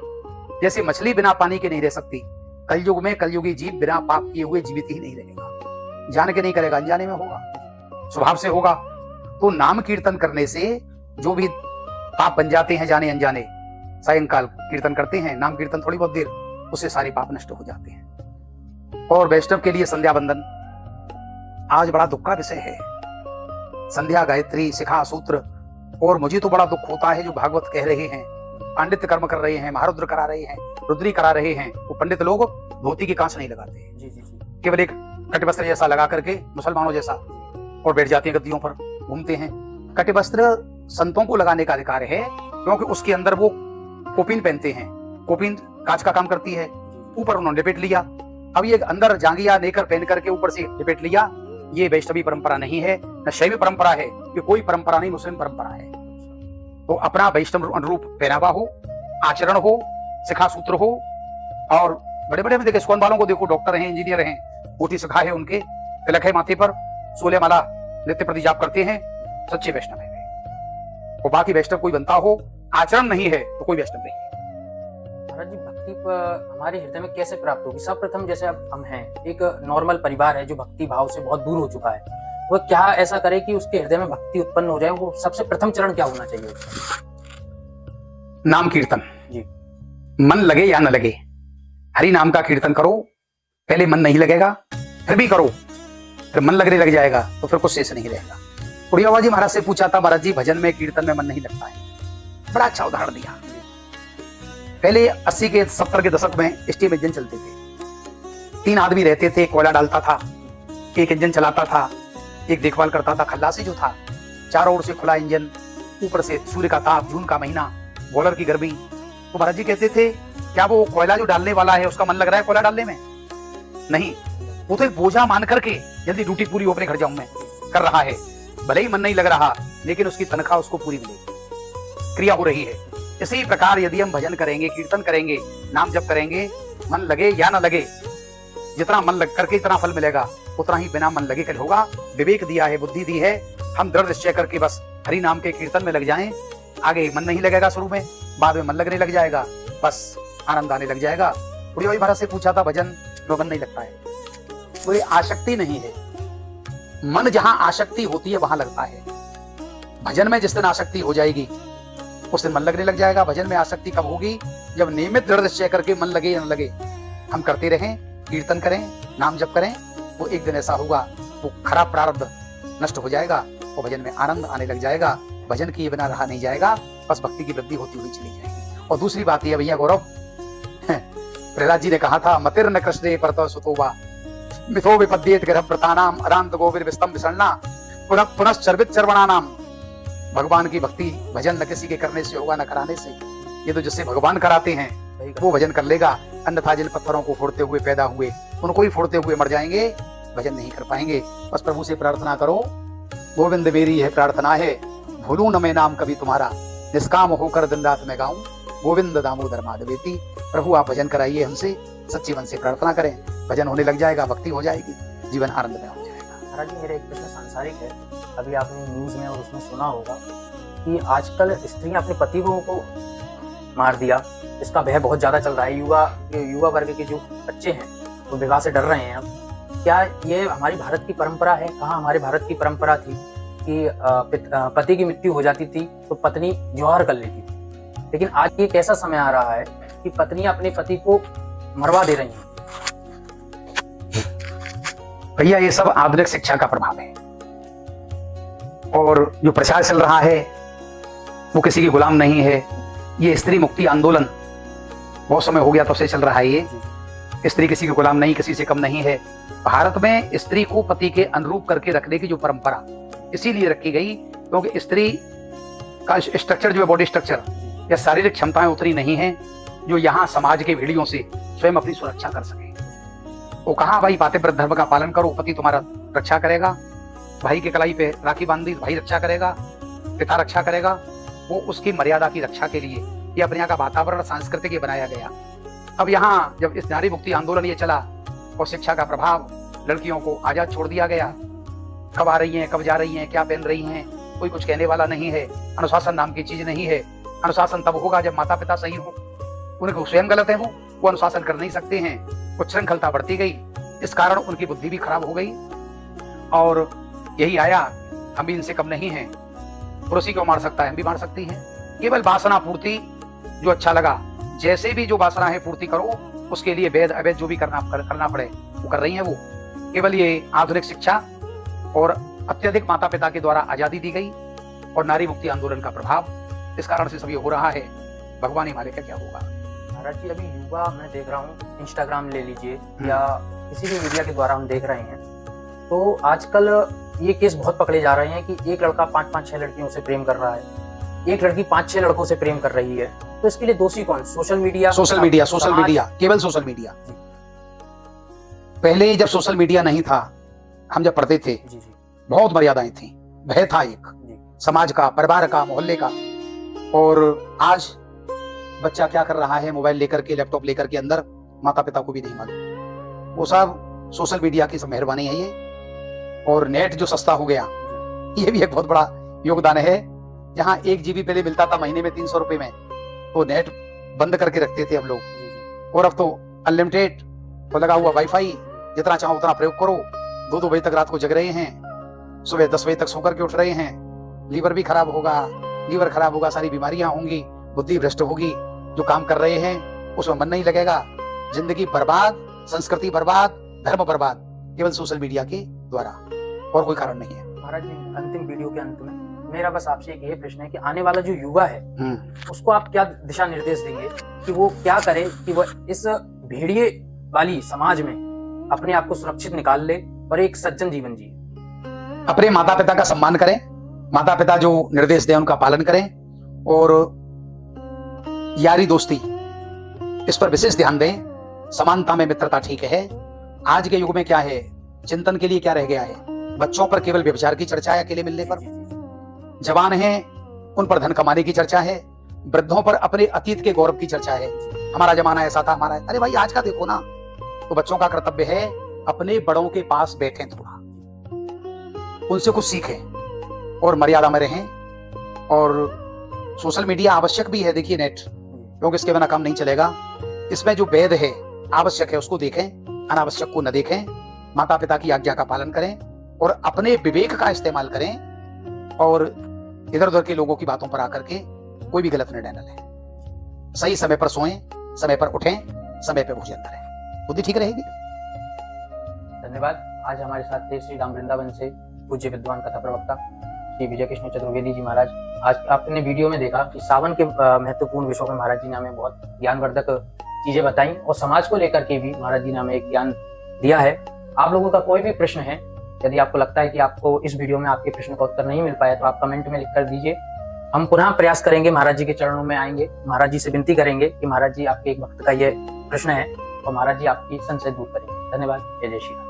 जैसे मछली बिना पानी के नहीं रह सकती, कलयुग में कलयुगी जीव बिना पाप किए हुए जीवित ही नहीं रहेगा। जान के नहीं करेगा, अनजाने में होगा, स्वभाव से होगा। तो नाम कीर्तन करने से जो भी पाप बन जाते हैं जाने अनजाने, सायंकाल कीर्तन करते हैं, नाम कीर्तन थोड़ी बहुत देर, उससे सारे पाप नष्ट हो जाते हैं। और वैष्णव के लिए संध्या बंदन आज बड़ा दुख का विषय है। संध्या, गायत्री, शिखा सूत्र, और मुझे तो बड़ा दुख होता है जो भागवत कह रहे हैं, पांडित्य कर्म कर रहे हैं, महारुद्र करा रहे हैं, रुद्री करा रहे हैं, वो पंडित लोग धोती की कांच नहीं लगाते हैं। जी जी जी। केवल एक कटिवस्त्र जैसा लगा करके, मुसलमानों जैसा, और बैठ जाते हैं गद्दियों पर, घूमते हैं। कटिवस्त्र संतों को लगाने का अधिकार है, क्योंकि उसके अंदर वो कोपिन पहनते हैं, कोपिन कांच का काम करती है, ऊपर उन्होंने लपेट लिया। अब ये अंदर जांगिया नेकर पहन करके ऊपर से लपेट लिया, ये वैष्णवी परंपरा नहीं है, न शैव परंपरा है, ये कोई परंपरा नहीं, मुस्लिम परंपरा है। तो अपना वैष्णव अनुरूप पहनावा हो, आचरण हो, शिखा सूत्र हो, और बड़े बड़े में देखे स्कॉन वालों को देखो, डॉक्टर हैं, इंजीनियर हैं, मोटी शिखा है उनके, तिलक है माथे पर, 16 माला नित्य प्रति जाप करते हैं, सच्चे वैष्णव है। और बाकी वैष्णव कोई बनता हो, आचरण नहीं है तो कोई वैष्णव नहीं है। महाराज जी, भक्ति हमारे हृदय में कैसे प्राप्त होगी? सर्वप्रथम जैसे अब हम हैं, एक नॉर्मल परिवार है जो भक्ति भाव से बहुत दूर हो चुका है, वो क्या ऐसा करे कि उसके हृदय में भक्ति उत्पन्न हो जाए? वो सबसे प्रथम चरण क्या होना चाहिए उसका? नाम कीर्तन जी। मन लगे या न लगे, हरि नाम का कीर्तन करो, पहले मन नहीं लगेगा, फिर भी करो, फिर मन लगने लग जाएगा तो फिर कुछ शेष नहीं रहेगा। उड़िया बाबा जी महाराज से पूछा था, महाराज जी भजन में कीर्तन में मन नहीं लगता है। बड़ा अच्छा उदाहरण दिया। पहले 80 के 70 के दशक में स्टीम इंजन चलते थे। 3 आदमी रहते थे, कोयला डालता था, एक इंजन चलाता था, एक देखभाल करता था। खल्लासी जो था, चारों ओर से खुला इंजन, ऊपर से सूर्य का ताप, जून का महीना, बॉलर की गर्मी। तो महाराज जी कहते थे, क्या वो कोयला जो डालने वाला है उसका मन लग रहा है कोयला डालने में? नहीं, वो तो एक बोझा मान करके जल्दी ड्यूटी पूरी हो, अपने घर जाऊं मैं, कर रहा है। भले ही मन नहीं लग रहा, लेकिन उसकी तनख्वाह उसको पूरी मिलेगी, क्रिया हो रही है। इसी प्रकार यदि हम भजन करेंगे, कीर्तन करेंगे, नाम जप करेंगे, मन लगे या ना लगे, जितना मन लग करके इतना फल मिलेगा, उतना ही बिना मन लगे कल होगा। विवेक दिया है, बुद्धि दी है, हम दृढ़ निश्चय करके बस हरि नाम के कीर्तन में लग जाएं। आगे मन नहीं लगेगा शुरू में, बाद में मन लगने लग जाएगा, बस आनंद आने लग जाएगा। उड़िया बाबा महाराज से पूछा था, भजन में मन नहीं लगता है, कोई आसक्ति नहीं है। मन जहां आसक्ति होती है वहां लगता है। भजन में जिस दिन आसक्ति हो जाएगी उस दिन मन लगने लग जाएगा। भजन में आसक्ति कब होगी? जब नियमित दृढ़ निश्चय करके मन लगे या न लगे हम करते रहें, कीर्तन करें, नाम जप करें, वो एक दिन ऐसा होगा वो खराब प्रारब्ध नष्ट हो जाएगा और भजन में आनंद आने लग जाएगा। भजन किए बिना रहा नहीं जाएगा, बस भक्ति की वृद्धि होती हुई चली जाएगी। और दूसरी बात यह भैया गौरव, प्रहलाद जी ने कहा था, मतिर्न कृष्णे परतो सुतोवा मिथो विपद्येत गर्भप्रतानाम अरांत गोविर विस्तम विसरणा पुनः पुनश्चर्वित चर्वणानाम। भगवान की भक्ति भजन न किसी के करने से होगा, न कराने से। ये तो जिससे भगवान कराते हैं वो भजन कर लेगा, अन्यथा जिन पत्थरों को फोड़ते हुए पैदा हुए उनको ही फोड़ते हुए मर जाएंगे, भजन नहीं कर पाएंगे। बस प्रभु से प्रार्थना करो, गोविंद मेरी है प्रार्थना है, भूलूं न मैं नाम कभी तुम्हारा, निष्काम होकर दिन रात में गाऊं, गोविंद दामोदर माधवेति। प्रभु आप भजन कराइए हमसे, सच्ची मन से प्रार्थना करें, भजन होने लग जाएगा, भक्ति हो जाएगी, जीवन आनंद में हो जाएगा। महाराज जी, मेरा एक प्रश्न सांसारिक है। अभी आपने न्यूज में और उसमें सुना होगा कि आजकल स्त्रियां अपने पति को मार दिया, इसका भय बहुत ज्यादा चल रहा है। युवा वर्ग के जो बच्चे हैं वो विवाह से डर रहे हैं। अब क्या ये हमारी भारत की परंपरा है? कहाँ हमारे भारत की परंपरा थी कि पति की मृत्यु हो जाती थी तो पत्नी जौहर कर लेती थी, लेकिन आज ये कैसा समय आ रहा है कि पत्नियां अपने पति को मरवा दे रही हैं। भैया ये सब आधुनिक शिक्षा का प्रभाव है, और जो प्रचार चल रहा है वो किसी की गुलाम नहीं है। ये स्त्री मुक्ति आंदोलन बहुत समय हो गया तब से चल रहा है। ये स्त्री किसी की गुलाम नहीं, किसी से कम नहीं है। भारत में स्त्री को पति के अनुरूप करके रखने की जो परंपरा इसीलिए रखी गई क्योंकि स्त्री का स्ट्रक्चर जो है, बॉडी स्ट्रक्चर या शारीरिक क्षमताएं उतनी नहीं है जो यहाँ समाज के भेड़ियों से स्वयं अपनी सुरक्षा कर सके। वो कहा भाई पातिव्रत धर्म का पालन करो, पति तुम्हारा रक्षा करेगा, भाई के कलाई पे राखी बांध दी, भाई रक्षा करेगा, पिता रक्षा करेगा। वो उसकी मर्यादा की रक्षा के लिए ये अपने यहाँ का वातावरण सांस्कृतिक ये बनाया गया। अब यहाँ जब इस नारी मुक्ति आंदोलन ये चला और शिक्षा का प्रभाव, लड़कियों को आजाद छोड़ दिया गया, कब आ रही हैं, कब जा रही हैं, क्या पहन रही हैं, कोई कुछ कहने वाला नहीं है। अनुशासन नाम की चीज नहीं है। अनुशासन तब होगा जब माता पिता सही हो, उनको स्वयं गलत है वो अनुशासन कर नहीं सकते हैं। कुछ श्रृंखलता बढ़ती गई, इस कारण उनकी बुद्धि भी खराब हो गई और यही आया हम भी इनसे कम नहीं हैं, पड़ोसी को मार सकता है, हम भी मार सकती हैं। केवल वासना पूर्ति, जो अच्छा लगा, जैसे भी जो वासना है पूर्ति करो, उसके लिए वेद अवैध जो भी करना पड़े वो कर रही है। वो केवल ये आधुनिक शिक्षा और अत्यधिक माता पिता के द्वारा आजादी दी गई और नारी मुक्ति आंदोलन का प्रभाव, इस कारण से सब ये हो रहा है। भगवान ही मालिक है क्या होगा। महाराज जी, अभी युवा मैं देख रहा हूँ, इंस्टाग्राम ले लीजिए या किसी भी मीडिया के द्वारा हम देख रहे हैं, तो आजकल ये केस बहुत पकड़े जा रहे हैं कि एक लड़का 5-5-6 लड़कियों से प्रेम कर रहा है, एक लड़की 5-6 लड़कों से प्रेम कर रही है। तो इसके लिए दोषी कौन? सोशल मीडिया, केवल सोशल मीडिया। पहले जब सोशल मीडिया नहीं था, हम जब पढ़ते थे, बहुत मर्यादाएं थी, भय था एक समाज का, परिवार का, मोहल्ले का। और आज बच्चा क्या कर रहा है, मोबाइल लेकर के, लैपटॉप लेकर के अंदर, माता पिता को भी नहीं मालूम। वो सब सोशल मीडिया की सब मेहरबानी है ये। और नेट जो सस्ता हो गया, ये भी एक बहुत बड़ा योगदान है। जहां 1 GB पहले मिलता था महीने में 300 रुपए में, तो नेट बंद करके रखते थे हम लोग। और अब तो अनलिमिटेड तो लगा हुआ वाईफाई, जितना चाहो उतना प्रयोग करो। 2-2 बजे तक रात को जग रहे हैं, सुबह 10 बजे तक सोकर के उठ रहे हैं। लीवर भी खराब होगा, सारी बीमारियां होंगी, बुद्धि भ्रष्ट होगी। जो काम कर रहे हैं उसमें मन नहीं लगेगा, जिंदगी बर्बाद संस्कृति बर्बाद, धर्म बर्बाद, केवल सोशल मीडिया के द्वारा, और कोई कारण नहीं है। महाराज जी, अंतिम वीडियो के अंत में मेरा बस आपसे एक ये प्रश्न है कि आने वाला जो युवा है उसको आप क्या दिशा निर्देश देंगे कि वो क्या करे कि वो इस भेड़िए वाली समाज में अपने आप को सुरक्षित निकाल ले और एक सज्जन जीवन जिए। अपने माता पिता का सम्मान करें, माता पिता जो निर्देश दें उनका पालन करें, और यारी दोस्ती इस पर विशेष ध्यान दें। समानता में मित्रता ठीक है। आज के युग में क्या है, चिंतन के लिए क्या रह गया है, बच्चों पर केवल व्यभिचार की चर्चा है, अकेले मिलने पर। जवान हैं उन पर धन कमाने की चर्चा है, वृद्धों पर अपने अतीत के गौरव की चर्चा है। हमारा जमाना ऐसा था, हमारा। अरे भाई आज का देखो ना, तो बच्चों का कर्तव्य है अपने बड़ों के पास बैठें, थोड़ा उनसे कुछ सीखें और मर्यादा में रहें। और सोशल मीडिया आवश्यक भी है, देखिए नेट, क्योंकि इसके बिना काम नहीं चलेगा। इसमें जो वेद है, आवश्यक है, उसको देखें, अनावश्यक को न देखें। माता पिता की आज्ञा का पालन करें और अपने विवेक का इस्तेमाल करें, और इधर उधर के लोगों की बातों पर आकर के कोई भी गलत निर्णय न लें। सही समय पर सोएं, समय पर उठें, समय पर भोजन करें, बुद्धि ठीक रहेगी। धन्यवाद। आज हमारे साथ थे श्री राम वृंदावन से पूज्य विद्वान कथा प्रवक्ता श्री विजय कृष्ण चतुर्वेदी जी महाराज। आज आपने वीडियो में देखा कि सावन के महत्वपूर्ण विषयों में महाराज जी ने हमें बहुत ज्ञानवर्धक चीजें बताई, और समाज को लेकर के भी महाराज जी ने हमें एक ज्ञान दिया है। आप लोगों का कोई भी प्रश्न है, यदि आपको लगता है कि आपको इस वीडियो में आपके प्रश्न का उत्तर नहीं मिल पाया, तो आप कमेंट में लिख कर दीजिए। हम पुनः प्रयास करेंगे, महाराज जी के चरणों में आएंगे, महाराज जी से विनती करेंगे कि महाराज जी आपके एक भक्त का ये प्रश्न है और महाराज जी आपकी संशय दूर करेंगे। धन्यवाद। जय जय श्री राम।